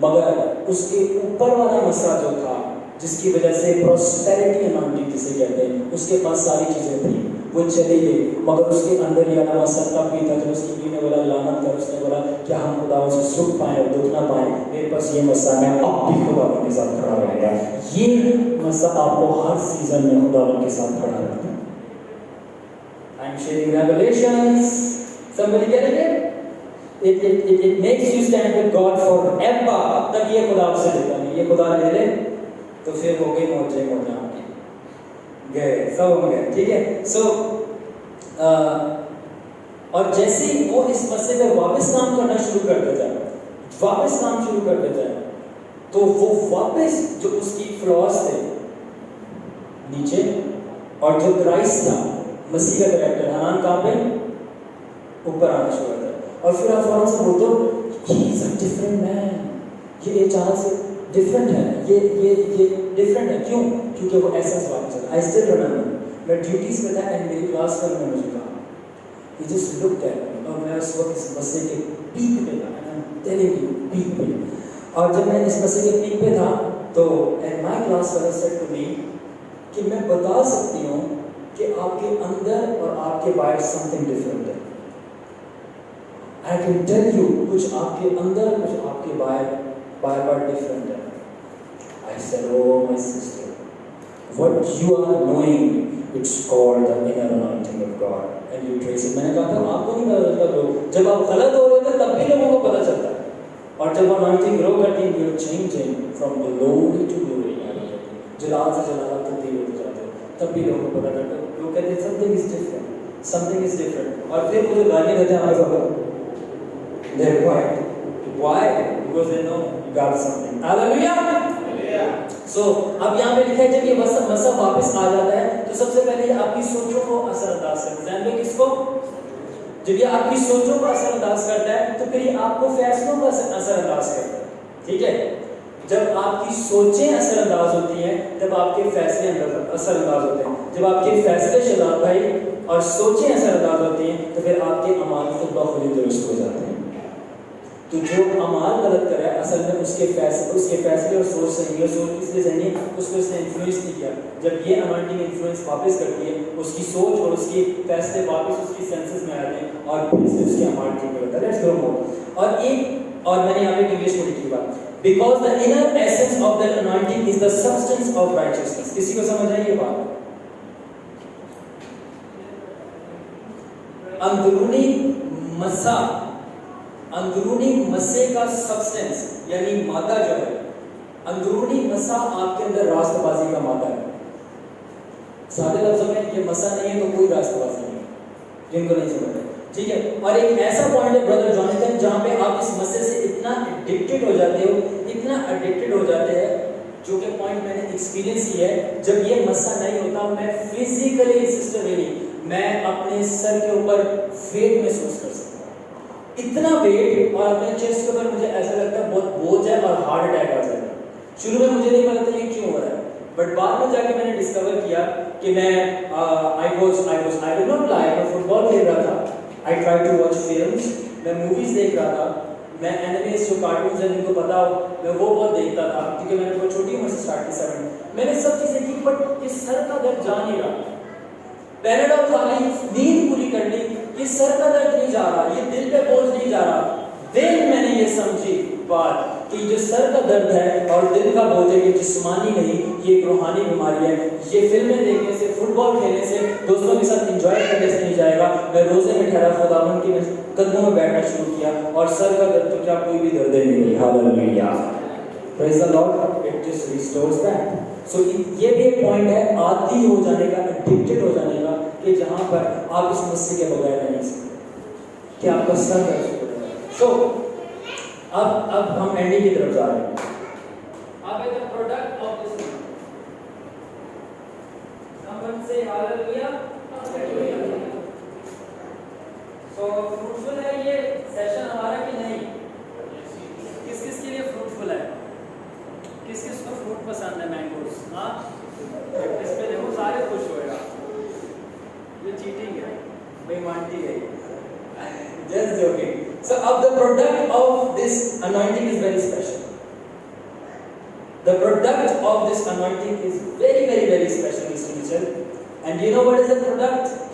مگر اس کے اوپر والا مسئلہ جو تھا جس کی وجہ سے پروسپیرٹی انانٹنگ جسے کہتے ہیں, اس کے پاس ساری چیزیں تھیں, وہ چلی گئی, مگر اس کے اندر یہ والا مسئلہ تب بھی تھا جب اس کی بیوی نے بولا لعنت کر. اس نے بولا کیا ہم خدا سے سکھ پائیں اور دکھ نہ پائیں, میرے پاس یہ مسئلہ, میں اب بھی خدا کے ساتھ کھڑا رہے گا. یہ مسئلہ آپ کو ہر سیزن میں خدا کے ساتھ کھڑا رہتا ہے. I'm sharing revelations. Somebody getting it? It makes you stand with God forever. تب یہ خدا آپ سے لیتا نہیں, یہ خدا لے لے تو پھر ہو گئی موجے موجہ آپ کی, گئے سب ہو گئے, ٹھیک ہے. سو اور جیسے ہی وہ اس مسئلے پہ واپس کام کرنا شروع کر دیتا ہے, واپس کام شروع کر دیتا ہے, تو وہ واپس جو اس کی فلاس تھے نیچے, اور جو کرائسٹ تھا مسیح کا کریکٹر حنان کہاں پہ اوپر آنا شروع ہوتا ہے. اور پھر آپ فوراً سے بولتے ہو he is a different man, یہ اچانک سے ڈفرینٹ ہے, یہ ڈفرینٹ ہے. کیوں؟ کیونکہ وہ ایسنس واپس آتا ہے. I still remember میں ڈیوٹیز میں تھا اینڈ میری کلاس میں نے مجھے کہا he just looked at me, اور میں اس وقت اس مسئلے کے پیک پہ تھا, and I'm telling you pack پہ. اور جب میں اس مسئلے کے پیک پہ تھا تو and my class fellow said to me کہ میں بتا سکتی ہوں کہ آپ کے اندر اور آپ کے باہر something different ہے. I can tell you کچھ آپ کے اندر کچھ آپ کے باہر different ہے. I said, oh my sister, what you are knowing, it's called the inner anointing of God, and you trace it. میں نے کہا تھا آپ کو نہیں پتا چلتا لوگ, جب آپ غلط ہو رہے تھے تب بھی لوگوں کو پتا چلتا ہے, اور جب anointing grow کرتی ہے you're changing from glory to glory, جلال سے جلال تبدیل ہوتے جاتے ہیں, تب بھی لوگوں کو پتا چلتا ہے. لوگ کہتے ہیں something is different, something is different. اور پھر مجھے گانے دیتے ہیں ہمارے ساتھ, they're quiet. Why? Because they know you got something. Hallelujah. So اب یہاں پہ لکھا ہے جب یہ مسئلہ واپس آ جاتا ہے تو سب سے پہلے یہ آپ کی سوچوں کو اثر انداز کرتا ہے. ذہن میں کس کو؟ جب یہ آپ کی سوچوں کو اثر انداز کرتا ہے تو پھر یہ آپ کو فیصلوں کو اثر انداز کرتا ہے. ٹھیک ہے؟ جب آپ کی سوچیں اثر انداز ہوتی ہیں تب آپ کے فیصلے اثر انداز ہوتے ہیں. جب آپ کے فیصلے شہزاد بھائی اور سوچیں اثر انداز ہوتی ہیں تو پھر آپ کے اعمال خود بخود ہی درست ہو جاتے ہیں. تو جو اعمال غلط کر رہا ہے اصل میں اس کے فیصلے اور سوچ صحیح ہے. سوچ اس لیے صحیح ہے اس کو اس نے انفلوئنس نہیں کیا. جب یہ انوائنٹنگ انفلوئنس واپس کرتی ہے اس کی سوچ اور اس کی فیصلے واپس اس کی سینسز میں آتے ہیں اور پھر سے اس کے اعمال ٹھیک ہوتا ہے. لیٹس گو مور. اور میں نے یہاں پہ انگلش میں لکھی بات because the inner essence of that anointing is the substance of رائچسنس. کسی کو سمجھ آئی یہ بات؟ اندرونی مسے کا سبسٹنس یعنی مادہ جو ہے اندرونی مسا آپ کے اندر راست بازی کا مادہ ہے. سادے لفظوں میں یہ مسا نہیں ہے تو کوئی راست بازی نہیں ہے جن کو نہیں سمجھتے. ٹھیک ہے. اور ایک ایسا پوائنٹ ہے برادر جونیتھن جہاں پہ آپ اس مسئلے سے اتنا ایڈکٹڈ ہو جاتے ہیں جو کہ پوائنٹ میں نے ایکسپیرینس کیا ہے. جب یہ مسئلہ نہیں ہوتا میں فزیکلی سسٹم نہیں میں اپنے سر کے اوپر ویٹ محسوس کر سکتا ہوں. اتنا ویٹ اور اپنے چیسٹ کے اوپر مجھے ایسا لگتا ہے بہت بوجھ ہے اور ہارٹ اٹیک آ جائے گا. شروع میں مجھے نہیں پتا تھا یہ کیوں ہو رہا ہے بٹ بعد میں جا کے میں نے ڈسکور کیا کہ میں I will not lie میں فٹ بال کھیل رہا تھا. I try to watch films. میں موویز دیکھ رہا تھا. میں اینیمیز جو کارٹونز ہیں جن کو پتا ہو میں وہ بہت دیکھتا تھا کیونکہ میں نے بہت چھوٹی عمر سے اسٹارٹ کی 7 میں نے سب چیزیں کی بٹ اس سر کا درد جا نہیں رہا. پیناڈول کھا لی نیند پوری کر لی یہ سر کا درد نہیں جا رہا یہ دل پہ بوجھ نہیں جا رہا. دین میں نے یہ سمجھی بات کہ جو سر کا درد ہے اور دل کا بوجھ ہے یہ جسمانی نہیں یہ ایک روحانی بیماری ہے. یہ فلمیں دیکھنے سے فٹ بال کھیلنے سے دوستوں کے ساتھ انجوائے کرنے سے نہیں جائے گا. میں روزے میں ٹھہرا خداوند کے قدموں میں بیٹھنا شروع کیا اور سر کا درد تو کیا کوئی بھی درد نہیں رہی. ہاللیلویا پریز the lord it just ریسٹورز back. سو یہ بھی ایک پوائنٹ ہے عادی ہو جانے کا ایڈکٹڈ ہو جانے کا کہ جہاں پر آپ اس مسئلے کے بغیر نہیں سکتے کہ آپ کا سر درد ہو رہا ہے. سو اب ہم اینڈنگ کی طرف جا رہے ہیں. آپ ایک پروڈکٹ آف دس سمون سے ہاللیلویا. سو فروٹفل ہے یہ سیشن ہمارا کہ نہیں؟ کس کس کے لیے فروٹفل ہے؟ کس کس کو فروٹ پسند ہے؟ مینگوز. ہاں اس پہ دیکھو سارے خوش ہوئے گا. یہ چیٹنگ ہے بے مانتی ہے. Just joking. So the product of this anointing is very special. The product of this anointing is very very very special, Mr. Mitchell. And you know what is the product?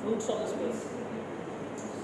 Fruits of the Spirit.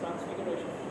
Transfiguration.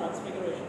Transfiguration.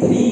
3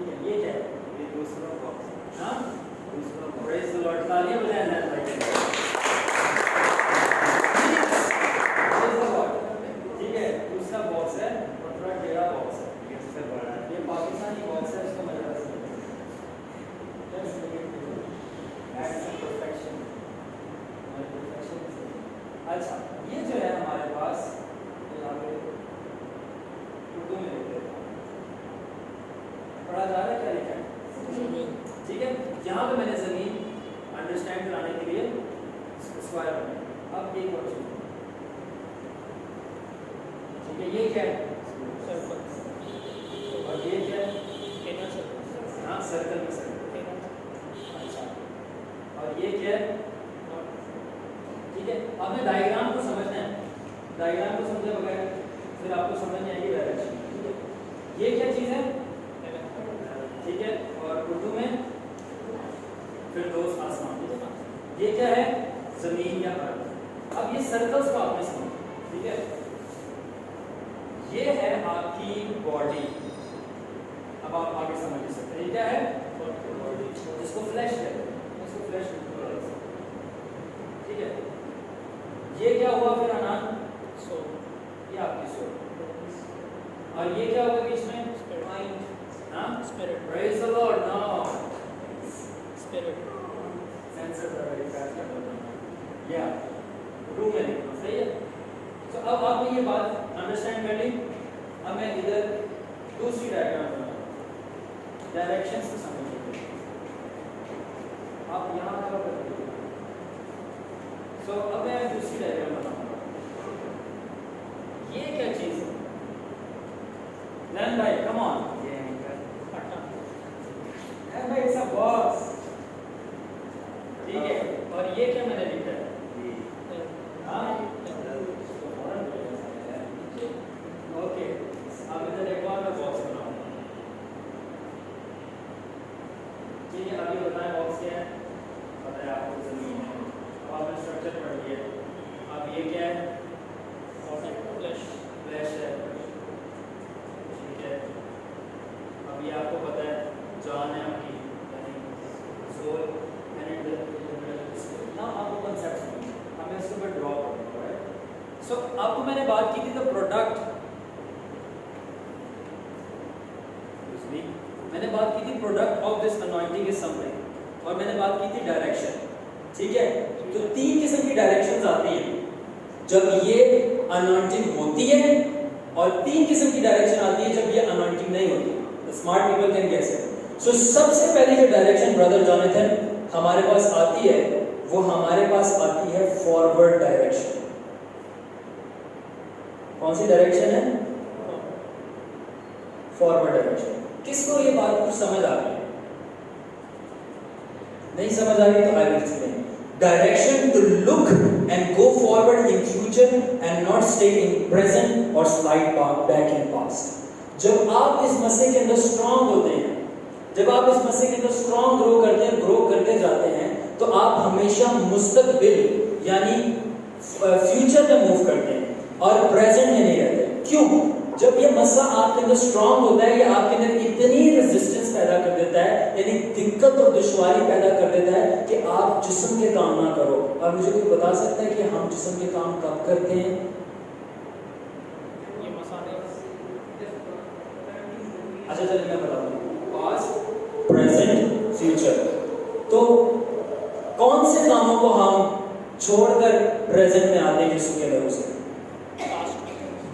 ٹھیک ہے یہ کیا ہے یہ دوسرا box ہاں دوسرا box praise the lord تالیاں بجائیں اللہ بھائی کے لیے ٹھیک ہے دوسرا باکس ہے اور تھوڑا ٹیڑھا باکس ہے اس سے بڑا ہے یہ پاکستانی باکس ہے اس کو مزہ سے اچھا یہ جو ہے ہمارے پاس یہاں پہ اردو میں لکھ دیتا ہوں پڑھا جا رہا ہے کیا لکھا ہے ٹھیک ہے یہاں پہ میں نے زمین انڈرسٹینڈ کرانے کے لیے اسکوائر بنایا اب ایک اور چیز ٹھیک ہے یہ کیا ہے اور یہ کیا ہے ہاں سرکل میں سرکل اچھا اور یہ کیا ہے ٹھیک ہے آپ نے ڈائیگرام کو سمجھنا ہے ڈائیگرام کو سمجھے بغیر پھر آپ کو سمجھ نہیں آئے گی ڈائریکشن ٹھیک ہے یہ کیا چیز ہے ٹھیک ہے اور اردو میں پھر دوست آسمان یہ کیا ہے زمین یا ارض اب یہ سرکلز کو آپ نے سمجھا ٹھیک ہے یہ ہے آپ کی باڈی اب آپ آگے سمجھ سکتے ہیں یہ کیا ہے جس کو فلیش ہے اس کو فلیش ٹھیک ہے یہ کیا ہوا پھر انان یہ آپ کی سو اور یہ کیا ہوا بیچ میں ہاں Spirit. Praise the Lord no Spirit. Sensors are very fast یا روم میں لکھنا صحیح ہے تو اب آپ نے یہ بات انڈرسٹینڈ کر لی اب میں ادھر دوسری ڈائیگرام بناؤں ڈائریکشنز کو سمجھیں آپ یہاں کا کر دیجیے سو اب میں دوسری ڈائیگرام بناؤں گا یہ کیا چیز ہے لین بھائی کم آن یہ اینکر لین بھائی اٹس اے باکس ٹھیک ہے اور یہ کیا میں نے لکھا ہے ہاں اوکے اب ادھر ایک اور میں باکس بناؤں گا ٹھیک ہے ابھی بتائیں باکس کیا ہے پتہ ہے آپ کو زمین ہے اب آپ نے اسٹرکچر پڑھ لیا اب یہ کیا ہے فلیش ہے ٹھیک ہے اب یہ آپ کو پتہ ہے جان ہے آپ کی یعنی سول نا آپ کو کنسیپٹ ہمیں اس کے اوپر ڈرا کرنا ہے سو آپ کو میں نے بات کی تھی دا پروڈکٹ میں نے بات کی تھی product of this anointing is something اور میں نے بات کی تھی ڈائریکشن ٹھیک ہے تو تین قسم کی ڈائریکشنز آتی ہیں جب یہ انوائنٹنگ ہوتی ہے اور تین قسم کی ڈائریکشن آتی ہے جب یہ انوائنٹنگ نہیں ہوتی smart people can guess it so سب سے پہلی جو ڈائریکشن برادر جونیتھن ہمارے پاس آتی ہے وہ ہمارے پاس آتی ہے فارورڈ ڈائریکشن کون سی ڈائریکشن ہے فارورڈ ڈائریکشن کس کو یہ بات کچھ سمجھ آ رہی ہے نہیں سمجھ آ رہی تو I will explain direction to look and go forward in future and not stay in present اور سلائڈ بیک ان پاسٹ جب آپ اس مسئلے کے اندر اسٹرانگ ہوتے ہیں جب آپ اس مسئلے کے اندر اسٹرانگ گرو کرتے جاتے ہیں تو آپ ہمیشہ مستقبل یعنی فیوچر میں موو کرتے ہیں اور پریزنٹ میں نہیں رہتے کیوں جب یہ مسئلہ آپ کے اندر اسٹرانگ ہوتا ہے یہ آپ کے اندر اتنی ریزسٹنس پیدا کر دیتا ہے یعنی دقت اور دشواری پیدا کر دیتا ہے کہ آپ جسم کے کام نہ کرو اور مجھے کوئی بتا سکتا ہے کہ ہم جسم کے کام کب کرتے ہیں اچھا چلیے میں بتا دوں پاسٹ پریزنٹ فیوچر تو کون سے کاموں کو ہم چھوڑ کر پریزنٹ میں آتے ہیں جسم کے اندر سے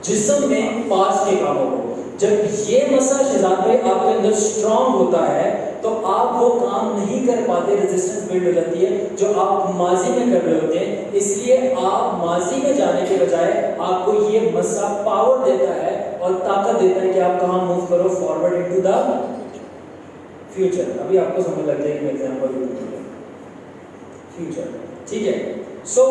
جسم میں پاسٹ کے کاموں کو جب یہ مسئلہ شہزاد بھائی آپ کے اندر اسٹرانگ ہوتا ہے تو آپ وہ کام نہیں کر پاتے ریزسٹنس بلڈ ہو جاتی ہے جو آپ ماضی میں کر رہے ہوتے ہیں اس لیے آپ ماضی میں جانے کے بجائے آپ کو یہ مسئلہ پاور دیتا ہے اور طاقت دیتا ہے کہ آپ کہاں موو کرو فارورڈ انٹو دا فیوچر ابھی آپ کو سمجھ لگ جائے گی ایگزامپل فیوچر ٹھیک ہے سو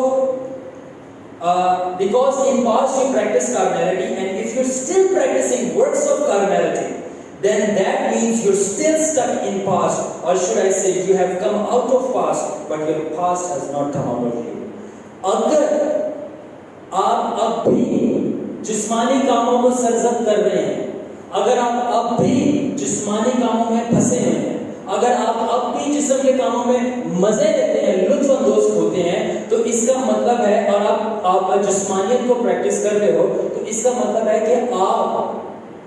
because in past you practice carnality and if you're still practicing works of carnality then that means you're still stuck in past or should I say you have come out of past but your past has not come out of you اگر آپ اب بھی جسمانی کاموں کو سرزد کر رہے ہیں اگر آپ اب بھی جسمانی کاموں میں پھنسے ہوئے ہیں، اگر آپ اب بھی جسم کے کاموں میں مزے لیتے ہیں، لطف اندوز ہوتے ہیں، تو اس کا مطلب ہے، اور آپ جسمانیت کو پریکٹس کر رہے ہو، تو اس کا مطلب ہے کہ آپ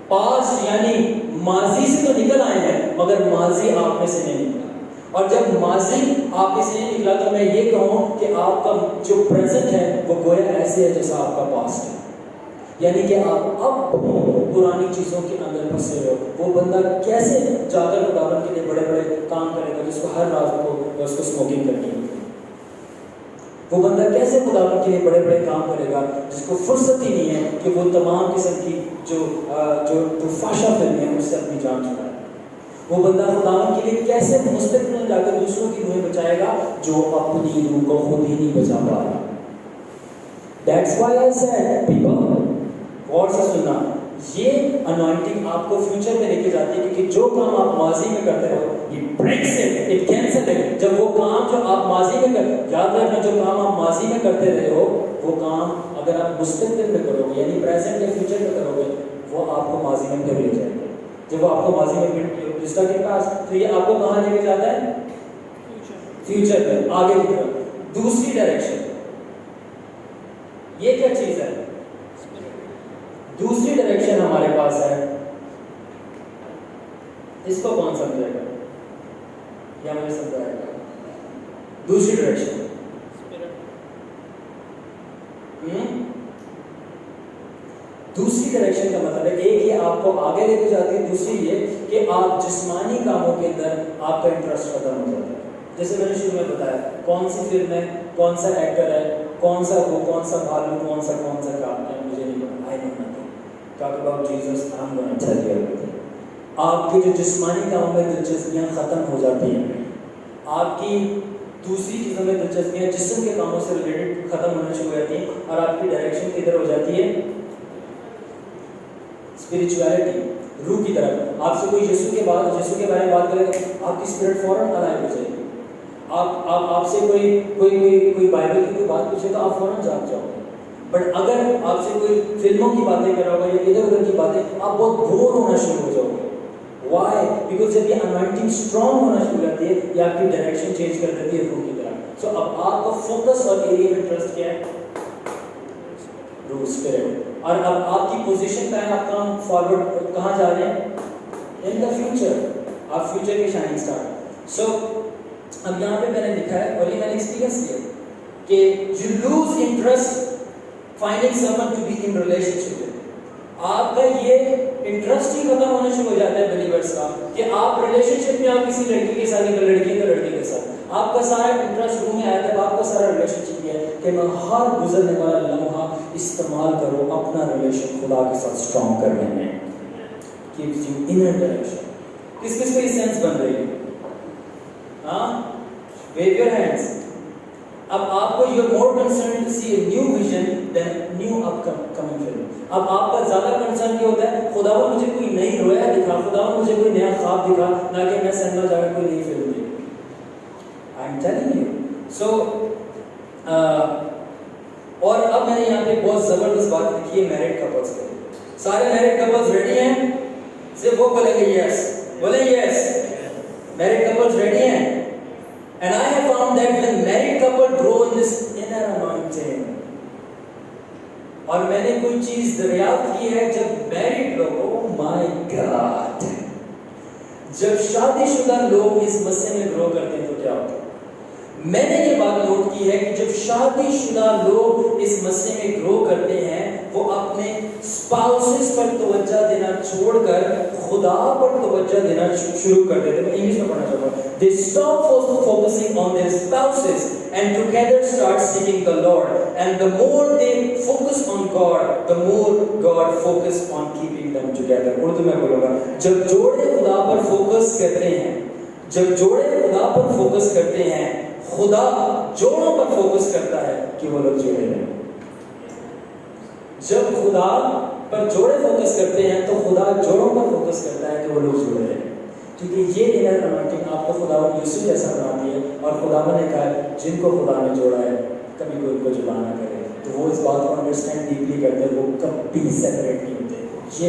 پاسٹ یعنی ماضی سے تو نکل آئے ہیں، مگر ماضی آپ میں سے نہیں نکلا۔ اور جب ماضی آپ میں سے نہیں نکلا تو میں یہ کہوں کہ آپ کا جو پریزنٹ ہے وہ گویا ایسے ہے جیسا آپ کا پاسٹ ہے، یعنی کہ آپ اب پرانی چیزوں کے اندر پھنسے ہو۔ وہ بندہ کیسے جا کر خداوند کے لیے بڑے بڑے کام کرے گا جس کو ہر رات کو اس کو اسموکنگ کرنی ہوتی ہے؟ وہ بندہ کیسے خداوند کے لیے بڑے بڑے کام کرے گا جس کو فرصت ہی نہیں ہے کہ وہ تمام قسم کی جو فحشہ فلمیں ہیں اس سے اپنی جان چھڑائے؟ وہ بندہ خداوند کے لیے کیسے مستقبل میں جا کر دوسروں کی روحیں بچائے گا جو اپنی روح کو خود ہی نہیں بچا پا رہا؟ That's why I said, people, غور سے سننا، یہ انوائنٹنگ آپ کو فیوچر میں لے کے جاتی ہے، کیونکہ جو کام آپ ماضی میں کرتے ہو یہ breaks it, it cancel it. جب وہ کام جو آپ ماضی میں یاد رکھنا، جو کام آپ ماضی میں کرتے رہے ہو، وہ کام اگر آپ مستقبل میں کرو گے یعنی پریزنٹ یا فیوچر میں کرو گے، وہ آپ کو ماضی میں پھر لے جائے گا۔ جب وہ آپ کو ماضی میں رشتہ کے پاس، تو یہ آپ کو کہاں لے کے جاتا ہے؟ فیوچر میں، آگے کی طرف، دوسری ڈائریکشن۔ یہ کیا چیز ہے؟ دوسری ڈائریکشن ہمارے پاس ہے، اس کو کون سمجھائے گا یا مجھے سمجھائے گا؟ دوسری ڈائریکشن دوسری ڈائریکشن کا مطلب ہے ایک یہ آپ کو آگے لے کے جاتی ہے، دوسری یہ کہ آپ جسمانی کاموں کے اندر آپ کا انٹرسٹ ختم ہو جاتا ہے۔ جیسے میں نے شروع میں بتایا، کون سی فلم ہے، کون سا ایکٹر ہے، کون سا بھالو، کون سا کام ہے، مجھے نہیں پتا، I know nothing. Talk about Jesus, I'm going to tell you everything. آپ کے جو جسمانی کاموں میں دلچسپیاں ختم ہو جاتی ہیں، آپ کی دوسری چیزوں میں دلچسپیاں جسم کے کاموں سے ریلیٹڈ ختم ہونا شروع ہو جاتی ہیں، اور آپ کی ڈائریکشن کدھر ہو جاتی ہے؟ اسپرچویلٹی، روح کی طرف۔ آپ سے کوئی یسوع کے بارے میں بات کرے تو آپ کی اسپرٹ فوراً الائیو ہو جائے گی۔ آپ سے کوئی بائبل کی کوئی بات پوچھے تو آپ فوراً جاگ جاؤ گے۔ بٹ اگر آپ سے کوئی فلموں کی باتیں کر رہا ہوگا یا ادھر ادھر کی باتیں، آپ بہت بور ہونا شروع ہو جاؤ گے۔ وائی؟ بیکاز جب یہ انوائنٹنگ اسٹرانگ ہونا شروع ہو جاتی ہے، یہ آپ کی ڈائریکشن چینج کر دیتی ہے روح کی طرف۔ سو اب آپ کا فوکس اور ایریا آف انٹرسٹ کیا ہے؟ روح، اسپرٹ۔ اور اب آپ کی پوزیشن کا ہے، آپ کام فارورڈ کہاں جا رہے ہیں؟ ان دا فیوچر، آپ فیوچر کی شائننگ اسٹار۔ سو اب یہاں پہ میں نے لکھا ہے، اور یہ میں نے ایکسپیرینس کیا کہ you lose interest finding Samoon to be in relation شپ۔ آپ کا یہ انٹرسٹ ہی ختم ہونا شروع ہو جاتا ہے بلیورس کا، کہ آپ ریلیشن شپ میں آپ کسی لڑکی کے ساتھ یا لڑکی کے ساتھ، آپ کا سارا انٹرسٹ روح میں آیا تھا، آپ کا سارا ریلیشن شپ یہ ہے کہ میں ہر گزرنے والا لمحہ استعمال کروں اپنا ریلیشن خدا کے ساتھ اسٹرانگ کرنے میں۔ gives you inner direction۔ کس کو یہ سینس بن رہی ہے؟ wave your hands۔ اب آپ کو you're more concerned to see a new vision than new upcoming film۔ اب آپ کا زیادہ کنسرن یہ ہوتا ہے خداوند مجھے کوئی نئی رویا دکھا، خداوند مجھے کوئی نیا خواب دکھا، نہ کہ میں سینما جا کر کوئی نئی فلم دیکھوں۔ I'm telling you۔ So اور اب میں نے یہاں پہ بہت زبردست بات لکھی ہے میرڈ کپلس کے۔ سارے میرڈ کپلس ریڈی ہیں؟ صرف وہ بولیں گے یس، بولیں یس۔ میرڈ کپلس ریڈی ہیں؟ And I have found that when married couple grow in this inner anointing، اور میں نے کوئی چیز دریافت کی ہے، جب میرڈ لوگ، oh my God، جب شادی شدہ لوگ اس مسئلے میں گرو کرتے ہیں تو کیا ہوتا ہے؟ میں نے یہ بات نوٹ کی ہے کہ جب شادی شدہ لوگ اس مسئلے میں گرو کرتے ہیں، وہ اپنے اسپاؤسز پر توجہ دینا چھوڑ کر خدا پر توجہ دینا شروع کر دیتے ہیں۔ میں انگلش میں پڑھنا چاہتا ہوں۔ They stop focusing on their spouses and together start seeking the Lord. And the more they focus on God, the more God focus on keeping them together۔ Urdu میں بولوں گا، جب جوڑے خدا پر فوکس کرتے ہیں، جب جوڑے خدا پر فوکس کرتے ہیں، خدا جوڑوں پر فوکس کرتا ہے کہ وہ لوگ جڑے رہیں۔ جب خدا پر جوڑے فوکس کرتے ہیں تو خدا جوڑوں پر فوکس کرتا ہے کہ وہ لوگ جڑے رہیں، کیونکہ یہ انر انوائنٹنگ آپ کو خداوند یسوع جیسا بناتی ہے۔ اور خداوند نے کہا ہے جن کو خدا نے جوڑا ہے کبھی کوئی ان کو جدا نہ کرے۔ تو وہ اس بات کو انڈرسٹینڈ ڈیپلی کرتے ہیں، وہ کبھی سیپریٹ نہیں ہوتے۔ یہ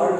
8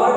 8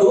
2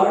8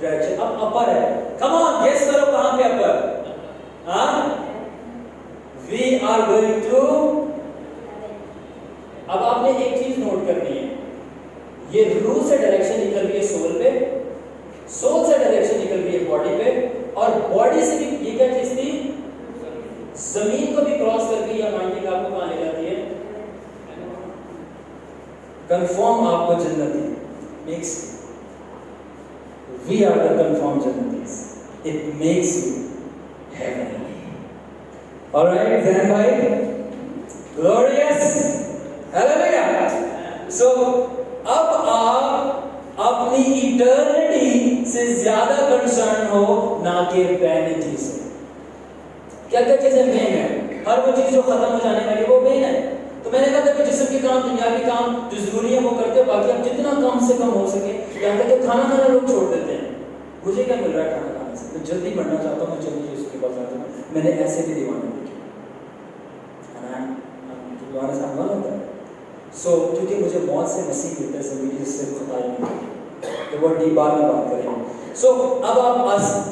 ڈائریکشن. اب اپر ہے, کم آن گیس کرو کہاں پہ اپر. ہاں, وی آر گوئنگ ٹو. اب آپ نے ایک چیز نوٹ کرنی ہے, یہ روح سے ڈائریکشن نکل رہی ہے سول پہ, سول سے ڈائریکشن نکل رہی ہے باڈی پہ, اور باڈی سے بھی یہ کیا چیز تھی, زمین کو بھی کراس کر کے یہ مائنڈنگ آپ کو کہاں لے جاتی ہے, کنفرم آپ کو جنتی makes. We are the confirm جنتیز, it makes you heavenly. Alright ذہن بھائی, گلوریس, ہیلیلویا. سو اب آپ اپنی ایٹرنٹی سے زیادہ کنسرن ہو نہ کہ وینٹی سے. کیا کیا چیزیں مین ہے, ہر وہ چیز جو ختم ہو جانے والی وہ مین ہے. تو میں نے کہا تھا کہ جسم کے کام, دنیاوی کام جو ضروری ہے وہ کرتے, باقی آپ جتنا کم سے کم ہو سکے. یہاں تک کہ کھانا کھانا لوگ چھوڑ دیتے ہیں. مجھے کیا مل رہا ہے کھانا کھانے سے, میں جلدی بڑھنا چاہتا ہوں, میں جلدی اس کے پاس جاتا ہوں. میں نے ایسے بھی دیوانے دیکھے دیوانے سے عمل ہوتا ہے. سو کیونکہ مجھے موت سے مسیح ملتا ہے, زندگی سے خطا نہیں, تو وہ ڈی بار میں بات کریں گے. سو اب آپ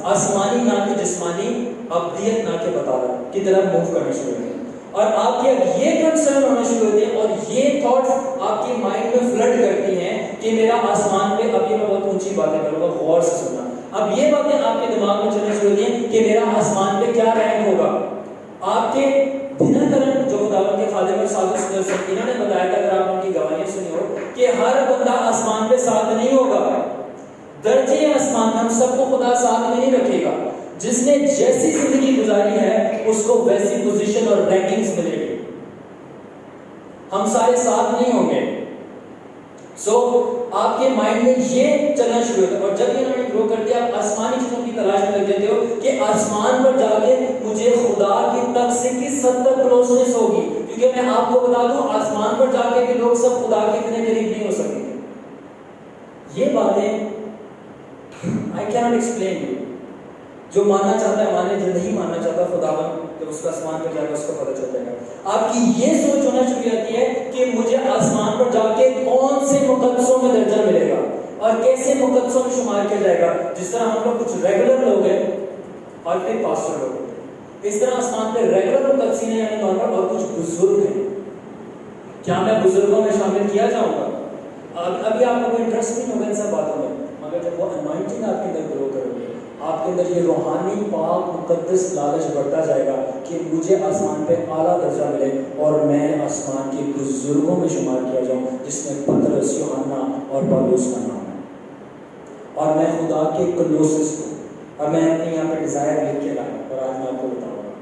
آسمانی نہ کہ جسمانی, ابدیت نہ کہ بطالہ کی طرف موو کرنا شروع کریں, اور آپ کی اب یہ کنسرن ہونا شروع ہوتے ہیں, اور یہ تھاٹس آپ کی مائنڈ میں فلڈ کرتی ہیں کہ میرا آسمان پہ, ابھی میں بہت اونچی باتیں کروں گا, غور سے سننا. اب یہ باتیں آپ کے دماغ میں چلنا شروع ہوتی ہیں کہ میرا آسمان پہ کیا رینک ہوگا. آپ کے دھنر کرن جو خداوند کے خادم اور سادس انہوں نے بتایا تھا, اگر آپ ان کی گواہیاں سنی ہو, کہ ہر بندہ آسمان پہ ساتھ نہیں ہوگا. درجے آسمان ہم سب کو خدا ساتھ میں نہیں رکھے گا. جس نے جیسی زندگی گزاری ہے اس کو ویسی پوزیشن اور رینکنگز ملے گی. ہم سارے ساتھ نہیں ہوں گے. سو آپ کے مائنڈ میں یہ چلنا شروع ہوتا ہے, اور جب یہ انہوں نے گرو کر دیا, آپ آسمانی چیزوں کی تلاش میں لگ جاتے ہو کہ آسمان پر جا کے مجھے خدا کی تک سے کس حد تک کلوزنس ہوگی. کیونکہ میں آپ کو بتا دوں, آسمان پر جا کے بھی لوگ سب خدا کے اتنے قریب نہیں ہو سکیں گے. یہ باتیں I cannot explain you. جو ماننا چاہتا ہے مانے, جو نہیں ماننا چاہتا خداوند جب اس کا آسمان پر جائے گا اس کو پتہ چل جائے گا. آپ کی یہ سوچ ہونا شروع ہوتی ہے کہ مجھے آسمان پر جا کے کون سے مقدسوں میں درجہ ملے گا اور کیسے مقدسوں میں شمار کیا جائے گا. جس طرح ہم لوگ کچھ ریگولر لوگ ہیں اور پھر پاسٹر لوگ ہیں, اس طرح آسمان پہ ریگولر مقدسین ہیں یعنی نارمل, اور کچھ بزرگ ہیں. کیا میں بزرگوں میں شامل کیا جاؤں گا؟ ابھی آپ کو انٹرسٹ نہیں ہوگا ان سب باتوں میں, مگر جب وہ انوائنٹنگ آپ کے اندر گرو کرے گی, آپ کے اندر یہ روحانی پاک مقدس لالچ بڑھتا جائے گا کہ مجھے آسمان پہ اعلیٰ درجہ ملے اور میں آسمان کے بزرگوں میں شمار کیا جاؤں, جس میں پطرس, یوحنا اور پولس کا نام ہے, اور میں خدا کے کلوسس کو. اور میں اپنے یہاں پہ ڈیزائر لکھ کے لایا, اور آج میں آپ کو بتاؤں گا.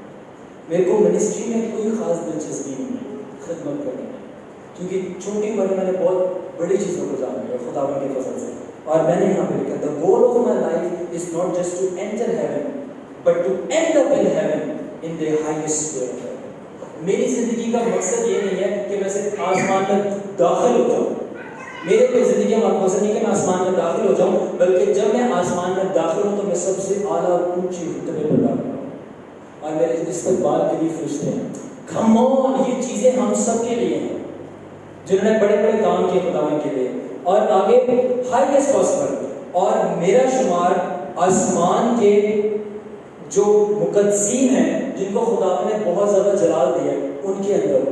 میرے کو منسٹری میں کوئی خاص دلچسپی نہیں ہے خدمت کرنے میں, کیونکہ چھوٹی عمر میں نے بہت بڑی چیزوں کو جانا ہے خداوند کے فضل سے. اور میں نے یہاں پہ لکھا, the goal of my life is not just to enter heaven but to end up in heaven in the highest way of heaven. میری زندگی کا مقصد یہ نہیں ہے کہ میں صرف آسمان میں داخل ہو جاؤں. میرے کوئی زندگی کا مقصد نہیں کہ میں آسمان میں داخل ہو جاؤں, بلکہ جب میں آسمان میں داخل ہوں تو میں سب سے اعلیٰ اور اونچی رتبے پر داخل ہوں, اور میرے استقبال کے لیے فرشتے ہیں. کم آن, یہ چیزیں ہم سب کے لیے ہیں جنہوں نے بڑے بڑے کام کیے خداوند کے لیے, اور آگے ہائیسٹ پاسبل. اور میرا شمار آسمان کے جو مقدسین ہیں جن کو خدا نے بہت زیادہ جلال دیا ہے ان کے اندر.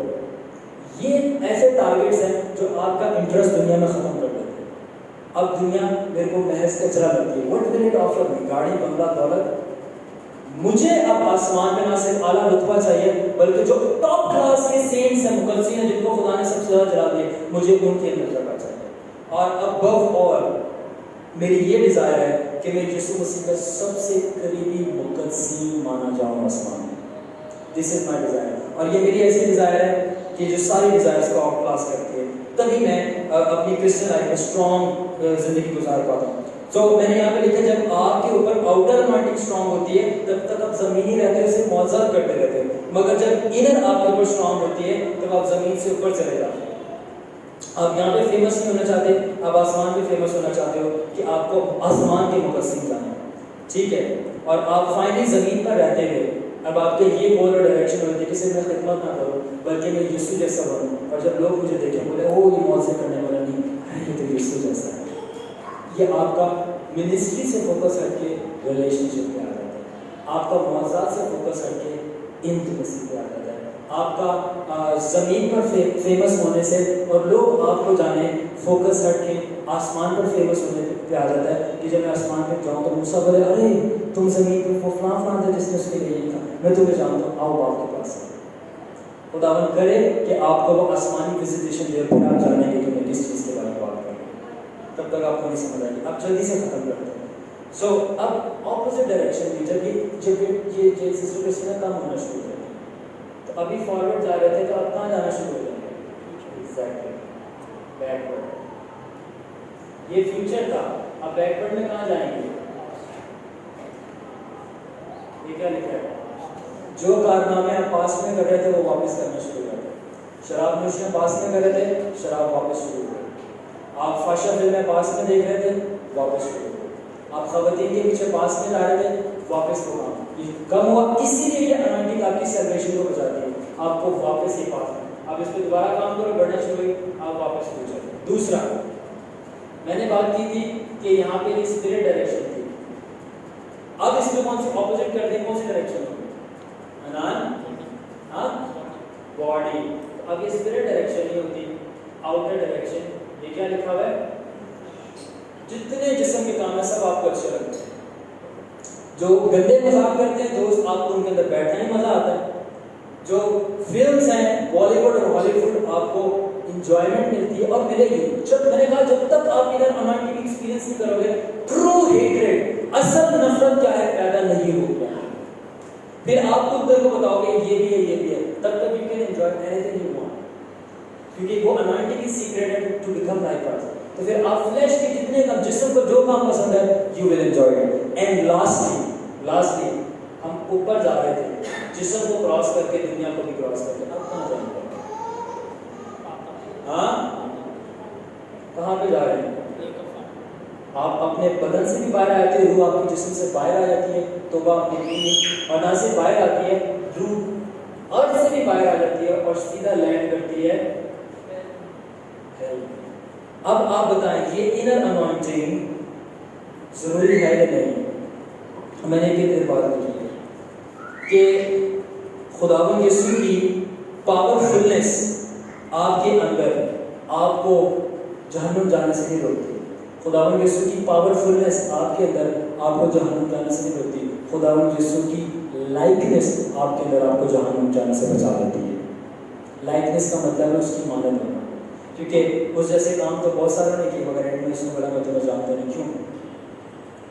یہ ایسے ٹارگیٹس ہیں جو آپ کا انٹرسٹ دنیا میں ختم کر دیتے ہیں. اب دنیا میرے کو محض کچرا لگتی ہے. واٹ ول اٹ آفر می, گاڑی, بنگلہ, دولت. مجھے اب آسمان میں نہ صرف اعلیٰ رتبہ چاہیے بلکہ جو ٹاپ کلاس کے سینٹس ہیں, مقدسین ہیں, جن کو خدا نے سب سے زیادہ جلال دیا, مجھے ان کے اندر جگہ چاہیے. اور ابو آل میری یہ ڈیزائر ہے کہ میں یسوع مسیح کا سب سے قریبی مقدسین مانا جاؤں آسمان میں. دس از مائی ڈیزائر, اور یہ میری ایسی ڈیزائر ہے کہ جو ساری ڈیزائرس کو آؤٹ کلاس کرتی ہے, تبھی میں اپنی کرسچن لائف میں اسٹرانگ زندگی گزار پاتا ہوں. تو میں نے یہاں پہ لکھا, جب آپ کے اوپر آؤٹر انوائنٹنگ اسٹرانگ ہوتی ہے تب تک آپ زمینی رہتے ہیں, اسے معذرت کرتے رہتے ہیں, مگر جب انر آپ کے اوپر اسٹرانگ ہوتی ہے تب آپ زمین سے اوپر چلے جاتے ہیں. آپ یہاں پہ فیمس نہیں ہونا چاہتے, آپ آسمان پہ فیمس ہونا چاہتے ہو کہ آپ کو آسمان کے مقدسین جانا ہے, ٹھیک ہے. اور آپ فائنلی زمین پر رہتے ہوئے اب آپ کے یہ گول اور ڈائریکشن ہوتی ہے کہ صرف میں خدمت نہ کروں بلکہ میں یسوع جیسا بنوں, اور جب لوگ مجھے دیکھیں بولے او یہ موت سے کرنے والا نہیں, یہ تو یسوع جیسا ہے. یہ آپ کا منسٹری سے فوکس ہٹ کے ریلیشن شپ پہ آ جاتا ہے، آپ کا معاوضات سے فوکس ہٹ کے انٹیمیسی پہ آ جاتا ہے، آپ کا زمین پر فیمس ہونے سے اور لوگ آپ کو جانے فوکس ہٹ کے آسمان پر فیمس ہونے پہ آ جاتا ہے کہ جب میں آسمان پہ جاؤں تو موسیٰ بولے ارے تم زمین پہ فلاں فلاں تھا جس نے اس کے لیے یہ تھا، میں تمہیں جانتا ہوں، آؤ باپ کے پاس۔ خداوند کرے کہ آپ کو وہ آسمانی وزیٹیشن دے پھر آپ جانیں گے کہ میں کس چیز کے بارے میں بات کر رہا ہوں، تب تک آپ کو نہیں سمجھ آئے گی۔ آپ جلدی سے ختم کرتے ہیں۔ سو اب اپوزٹ ڈائریکشن میں جب یہ سسٹر کرسٹینا کم ہونا شروع ہو جائے تو ابھی فارورڈ جا رہے تھے تو آپ کہاں جانا شروع ہو جائیں گے؟ Exactly backward. یہ فیوچر تھا، اب بیکورڈ میں کہاں جائیں گے؟ یہ کیا لکھا ہے؟ جو کارنامے آپ پاس میں کر رہے تھے وہ واپس کرنا شروع کر دیں۔ شراب نوشیاں پاس میں کر رہے تھے، شراب واپس شروع کر دیں۔ آپ فحشہ فلمیں پاس میں دیکھ رہے تھے، واپس شروع کر دیں۔ آپ خواتین کے پیچھے پاس میں جا رہے تھے، واپس کو کام یہ کم ہوا، اسی لیے یہ انوائنٹنگ آپ کی سیلویشن کو بچاتی ہے، آپ کو واپس ہی پاس میں آپ اس پہ دوبارہ کام کرو، بڑھنا شروع ہوئی، آپ واپس ہو جائیں۔ دوسرا میں نے بات کی تھی کہ یہاں پہ اسپرٹ ڈائریکشن تھی، اب اس میں کون سی اپوزٹ کر دیں، کون سی ڈائریکشن ہوگی؟ باڈی۔ اب یہ اسپرٹ ڈائریکشن نہیں ہوتی، آؤٹر ڈائریکشن۔ یہ کیا لکھا ہوا ہے؟ جتنے جسم کے کام ہیں سب آپ کو اچھے لگتے ہیں، جو گندے مذاق کرتے ہیں دوست آپ کو ان کے اندر بیٹھنا ہی مزہ آتا ہے، جو فلمز ہیں بالی ووڈ اور ہالی ووڈ آپ کو انجوائمنٹ ملتی ہے اور ملے گی۔ جب میں نے کہا جب تک آپ ادھر انوائنٹنگ ایکسپیرینس نہیں کرو گے، ٹرو ہیٹریڈ اصل نفرت کیا ہے پیدا نہیں ہوگا، پھر آپ خود دل کو بتاؤ گے یہ بھی ہے یہ بھی ہے، تب تک you can enjoy any thing you want, کیونکہ وہ انوائنٹنگ کی سیکریٹ ہے ٹو بیکم لائک اس۔ تو پھر آپ فلیش کے جتنے کام جسم کو جو کام پسند ہے you will enjoy it. And lastly ہم اوپر جا رہے تھے جسم کو کراس کر کے دنیا کو بھی کراس کر کے، اب کہاں جائیں گے؟ ہاں کہاں پہ جا رہے ہیں؟ آپ اپنے بدن سے بھی باہر آ جاتے ہیں، روح آپ کی جسم سے باہر آ جاتی ہے، توبہ اپنی اور نہ سے باہر آتی ہے، روح ارتھ سے بھی باہر آ جاتی ہے اور سیدھا لینڈ کرتی ہے ہیل۔ اب آپ بتائیں یہ انر انوائنٹنگ ضروری ہے یا نہیں؟ میں نے ایک دیر بات کی ہے کہ خداوند یسوع کی پاورفلنس آپ کے اندر آپ کو جہنم جانے سے نہیں روکتی، خداوند یسوع کی پاورفلنس آپ کے اندر آپ کو جہنم جانے سے نہیں روکتی، خداوند یسوع کی لائکنس آپ کے اندر آپ کو جہنم جانے سے بچا لیتی ہے۔ لائکنس کا مطلب ہے اس کی مانند ہونا، کیونکہ اس جیسے کام تو بہت سارے نے کیے مگر اینڈ میں اس نے بولا میں تمہیں جانتا نہیں، کیوں؟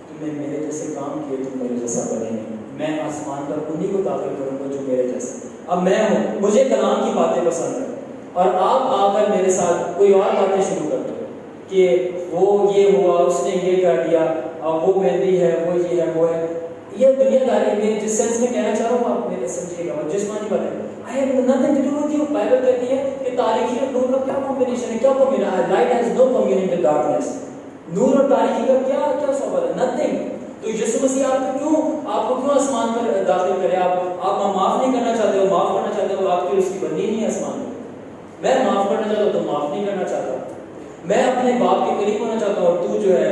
تم نے میرے جیسے کام کیے تم میرے جیسا بنے گے، میں آسمان پر انہیں کو داخل کروں گا جو میرے جیسے۔ اب میں ہوں، مجھے کلام کی باتیں پسند ہیں اور آپ آ کر میرے ساتھ کوئی اور باتیں شروع کر دو کہ وہ یہ ہوا، اس نے یہ کر دیا، وہ مہندی ہے، وہ یہ ہے، وہ ہے، یہ دنیا داری میں جس سینس میں کہنا چاہ رہا ہوں آپ میرے سمجھیے گا، جسمانی باتیں I have nothing to do with you۔ Bible کہتی ہے کہ تاریکی اور نور کا کیا کمبینیشن ہے، کیا کمبینیشن ہے؟ Light has no communion with darkness۔ نور اور تاریکی کا کیا صحبت ہے؟ nothing۔ تو یسوع مسیح آپ کو کیوں آسمان پر داخل کرے؟ آپ معاف نہیں کرنا چاہتے ہو، معاف کرنا چاہتے ہو، آپ کی اس کی بندی نہیں ہے آسمان میں۔ میں معاف کرنا چاہتا ہوں تو معاف نہیں کرنا چاہتا، میں اپنے باپ کے قریب ہونا چاہتا ہوں اور تو جو ہے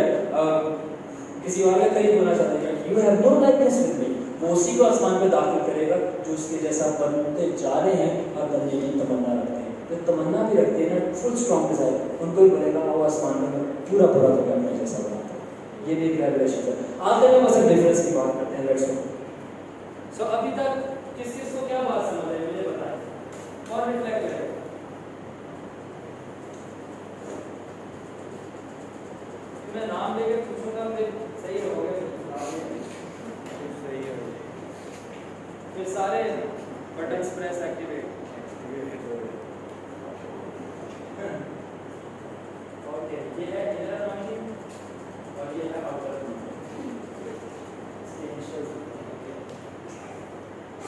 کسی اور کے قریب ہونا چاہتا ہے، you have no likeness with me. وہ اسی کو آسمان پہ داخل کرے گا جو اس کے جیسا بنتے جا رہے ہیں اور بننے کی تمنا رکھتے ہیں، جو تمنا بھی رکھتے ہیں نا فل اسٹرانگ ڈیزائر، ان کو ہی بولے گا وہ آسمان میں پورا تمہیں اپنے جیسا بناتا ہے۔ یہ بھی ایک ریویلیشن ہے۔ آخر میں بس ڈفرینس کی بات کرتے ہیں، لیٹس گو۔ سو ابھی تک کس کو کیا بات سمجھ آئی مجھے بتائیں، اور ریفلیکٹ کریں۔ میں نام دے کے پوچھوں گا پھر صحیح ہو گیا، پھر سارے بٹنس پریس ایکٹیویٹ اوکے۔ یہ ہے انر انوائنٹنگ اور یہ ہے آؤٹر انوائنٹنگ۔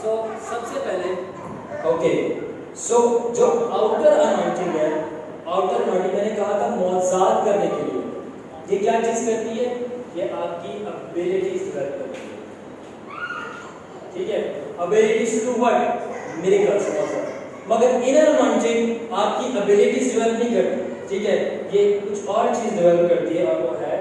سو سب سے پہلے اوکے، سو جو آؤٹر انوائنٹنگ ہے، آؤٹر انوائنٹنگ میں نے کہا تھا معجزات کرنے کے لیے، یہ کیا چیز کرتی ہے؟ یہ آپ کی ابیلٹیز ڈیولپ کرتی ہے، ٹھیک ہے؟ Abilities to what? میریکلز۔ مگر انر انوائنٹنگ آپ کی ابیلٹیز ڈیولپ نہیں کرتی، ٹھیک ہے؟ یہ کچھ اور چیز ڈیولپ کرتی ہے اور وہ ہے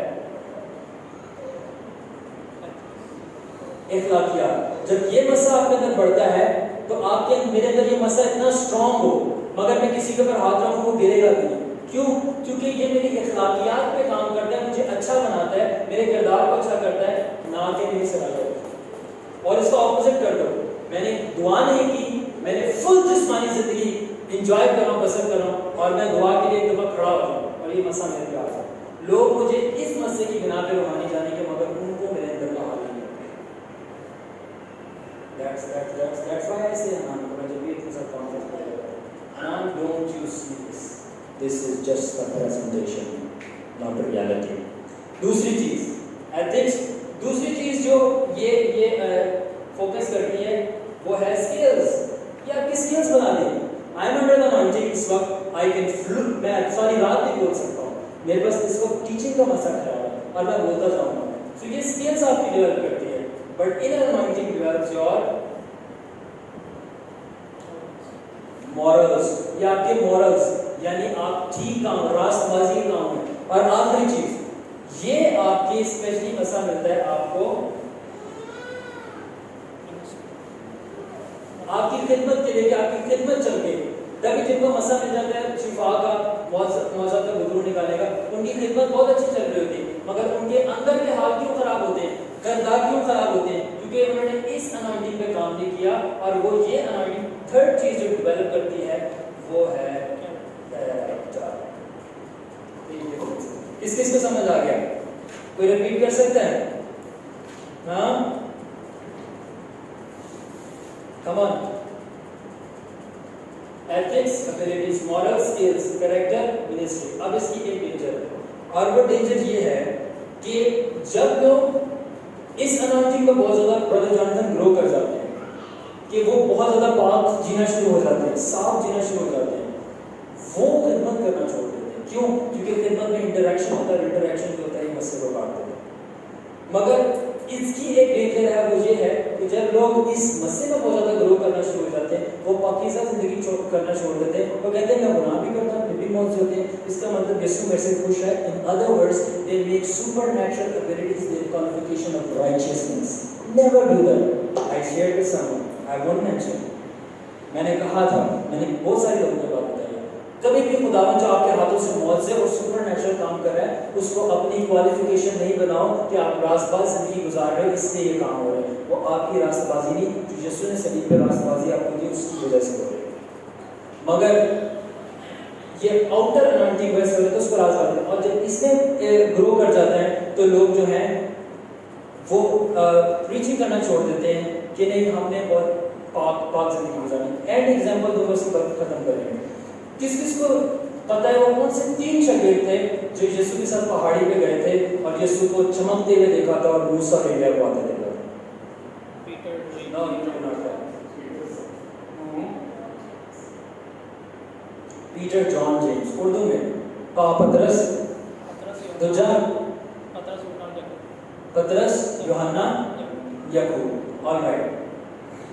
اخلاقیات. جب یہ مسا آپ کے اندر بڑھتا ہے تو آپ کے میرے اندر یہ مسا اتنا اسٹرانگ ہو مگر میں کسی کے اوپر ہاتھ رکھوں وہ گرے گا نہیں. کیوں؟ کیونکہ یہ میری اخلاقیات پہ کام کرتا ہے, مجھے اچھا بناتا ہے, میرے کردار کو اچھا کرتا ہے, نہ کہ میری صلاحیت. اور اس کا اپوزٹ کر دو, میں نے دعا نہیں کی, میں نے فل جسمانی زندگی انجوائے کر رہا ہوں, بسر کر رہا ہوں, اور میں دعا کے لیے ایک دفعہ کھڑا ہو جاؤں اور یہ مسا میرے پہ آ جائے. لوگ مجھے اس مسئلے کی بنا پہ روحانی جانے کے مگر ان کو میرے اندر کا حال نہیں ہوتا. That's why I say Anand, جب یہ چیز آپ کام کرتے ہیں, Anand, don't you see this? This is just a presentation, not a reality. دوسری چیز, ethics, دوسری چیز جو یہ فوکس کرتی ہے وہ ہے skills. یہ آپ کی skills بنا دیں. I am under the anointing اس وقت, I can flew, میں ساری رات بھی بول سکتا ہوں, میرے پاس اس وقت ٹیچنگ کا مسئلہ کھڑا ہے اور میں بولتا جاؤں گا. So یہ skills آپ کی ڈیولپ کرتی ہے. But inner anointing develops your morals. یہ آپ کے morals, یعنی آپ ٹھیک کام, راست بازی کام ہے. اور آخری چیز, یہ آپ کی اسپیشلی مسا ملتا ہے آپ کو آپ کی خدمت کے لیے, کہ آپ کی خدمت چل گئی. تبھی جن کو مسا مل جاتا ہے شفا کا, موضوع کا بدرو نکالے گا, ان کی خدمت بہت اچھی چل رہی ہوتی ہے, مگر ان کے اندر کے حال کیوں خراب ہوتے ہیں, کردار کیوں خراب ہوتے ہیں؟ کیونکہ انہوں نے اس انوائنٹنگ پہ کام نہیں کیا. اور وہ یہ انوائنٹنگ تھرڈ چیز جو ڈیولپ کرتی ہے وہ ہے کیریکٹر. کس کس کو سمجھ آ گیا؟ کوئی ریپیٹ کر سکتا ہے؟ ہاں, کم آن. Ethics, abilities, moral skills, character, ministry. اب اس کی ایک ڈینجر ہے, اور وہ ڈینجر یہ ہے کہ جب لوگ اس انوائنٹنگ کو بہت زیادہ برادر جانتن گرو کر جاتے ہیں, کہ وہ بہت زیادہ پاک جینا شروع ہو جاتے ہیں, صاف جینا شروع ہو جاتے ہیں, وہ خدمت کرنا چھوڑ دیتے ہیں. کیوں؟ کیونکہ خدمت میں انٹریکشن ہوتا ہے, انٹریکشن جو ہوتا ہے یہ مسئلے کو کاٹ دیتے ہیں. مگر اس کی ایک ڈینجر ہے, وہ یہ ہے کہ جب لوگ اس مسئلے میں بہت زیادہ گرو کرنا شروع ہو جاتے ہیں, وہ پاکیزہ زندگی کرنا چھوڑ دیتے ہیں. وہ کہتے ہیں میں گناہ بھی کرتا ہوں, پھر بھی موت سے ہوتے ہیں. اس کا مطلب یسوع میرے سے خوش ہے. In other words, they make supernatural abilities their qualification of righteousness. Never do that. I shared with someone. I won't mention. میں نے کہا تھا, میں نے بہت سارے لوگوں کو بات بتائی ہے, کبھی بھی خداوند جو آپ کے ہاتھوں سے موت سے اور سپر نیچرل کام کر رہا ہے اس کو اپنی کوالیفیکیشن نہیں بناؤ کہ آپ راست باز زندگی گزار رہے ہو اس لیے یہ کام ہو رہا ہے. وہ آپ کی راست بازی نہیں, جو یسوع نے صلیب پہ راست بازی آپ کو دی اس کی وجہ سے ہو رہی ہے. مگر یہ آؤٹر انوائنٹنگ ویسے ہوتا ہے تو اس کو راست بازی, اور جب اس میں گرو کر جاتا ہے تو لوگ جو ہیں وہ پریچنگ کرنا چھوڑ دیتے ہیں کہ نہیں ہم نے بہت پاک زندگی گزارنی. اینڈ ایگزامپل دو بس ختم کریں گے. کس کس کو پتہ ہے وہ کون سے 3 شاگرد تھے جو یسوع کے ساتھ پہاڑی پہ گئے تھے اور یسوع کو چمکتے ہوئے دیکھا تھا اور موسیٰ اور ایلیا کو آتے دیکھا تھا؟ پیٹر, جان, جیمس. اردو میں پطرس, دوجا پطرس, یوحنا, یعقوب. All right.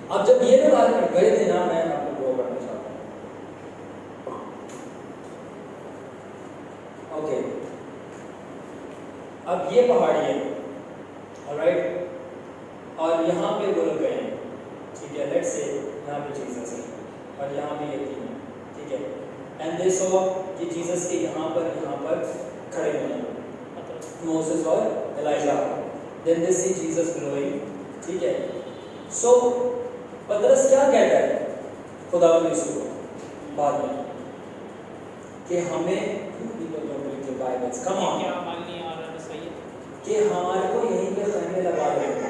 اب جب یہ لوگ گئے تھے نا, میں آپ کو کرنا چاہتا ہوں. اوکے, اب یہ پہاڑی ہے, آلرائٹ, اور یہاں پہ وہ لوگ گئے ہیں, ٹھیک ہے, لیٹس سے یہاں پہ جیسس ہے اور یہاں پہ یہ تین ہے, ٹھیک ہے. اینڈ دے سو کہ جیسس کے یہاں پر کھڑے ہوئے ہیں, موسیس اور ایلائجہ. دین دے سی جیسس گلوئنگ, ٹھیک ہے. سو پطرس کیا کہتا ہے خداوند یسوع کو بعد میں کہ ہمیں کہ ہمارے کو یہیں پہ خیمے لگا لیتے,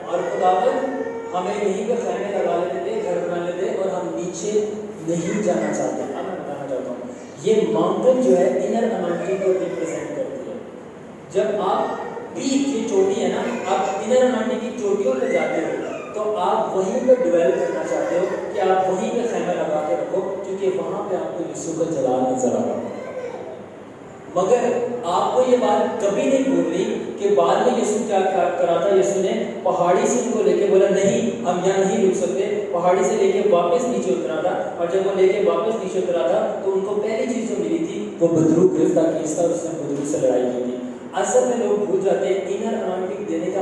اور خداوند ہمیں یہیں پہ خیمے لگا لیتے تھے, گھر بنا لیتے, اور ہم نیچے نہیں جانا چاہتے. اب میں بتانا چاہتا ہوں, یہ ماؤنٹین جو ہے انر انوائنٹنگ کو ریپرزینٹ کرتی ہے. جب آپ پیک کی چوٹی ہے نا, آپ انر انوائنٹنگ کی چوٹیوں پہ جاتے ہو تو آپ وہیں پہ ڈیولپ کرنا چاہتے ہو کہ آپ وہیں پہ خیمہ لگا کے رکھو, کیونکہ وہاں پہ آپ کو یسوع کا جلال نظر آ رہا ہے. مگر آپ کو یہ بات کبھی نہیں بھولنی کہ بعد میں یسوع کیا کرا تھا. یسوع نے پہاڑی سے ان کو لے کے بولا نہیں ہم یہاں نہیں رک سکتے, پہاڑی سے لے کے واپس نیچے اترا تھا, اور جب وہ لے کے واپس نیچے اترا تھا تو ان کو پہلی چیز جو ملی تھی وہ بدرو گرفتہ کیس تھا, اس نے بدرو سے لڑائی کی تھی. اصل میں لوگ بھول جاتے ہیں انر انوائنٹنگ دینے کا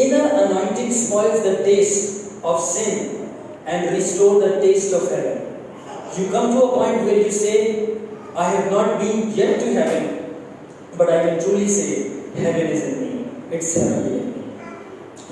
Inner anointing spoils the taste of sin and restore the taste of heaven. You come to a point where you say, I have not been yet to heaven, but I can truly say, heaven is in me. It's heavenly in me.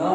Now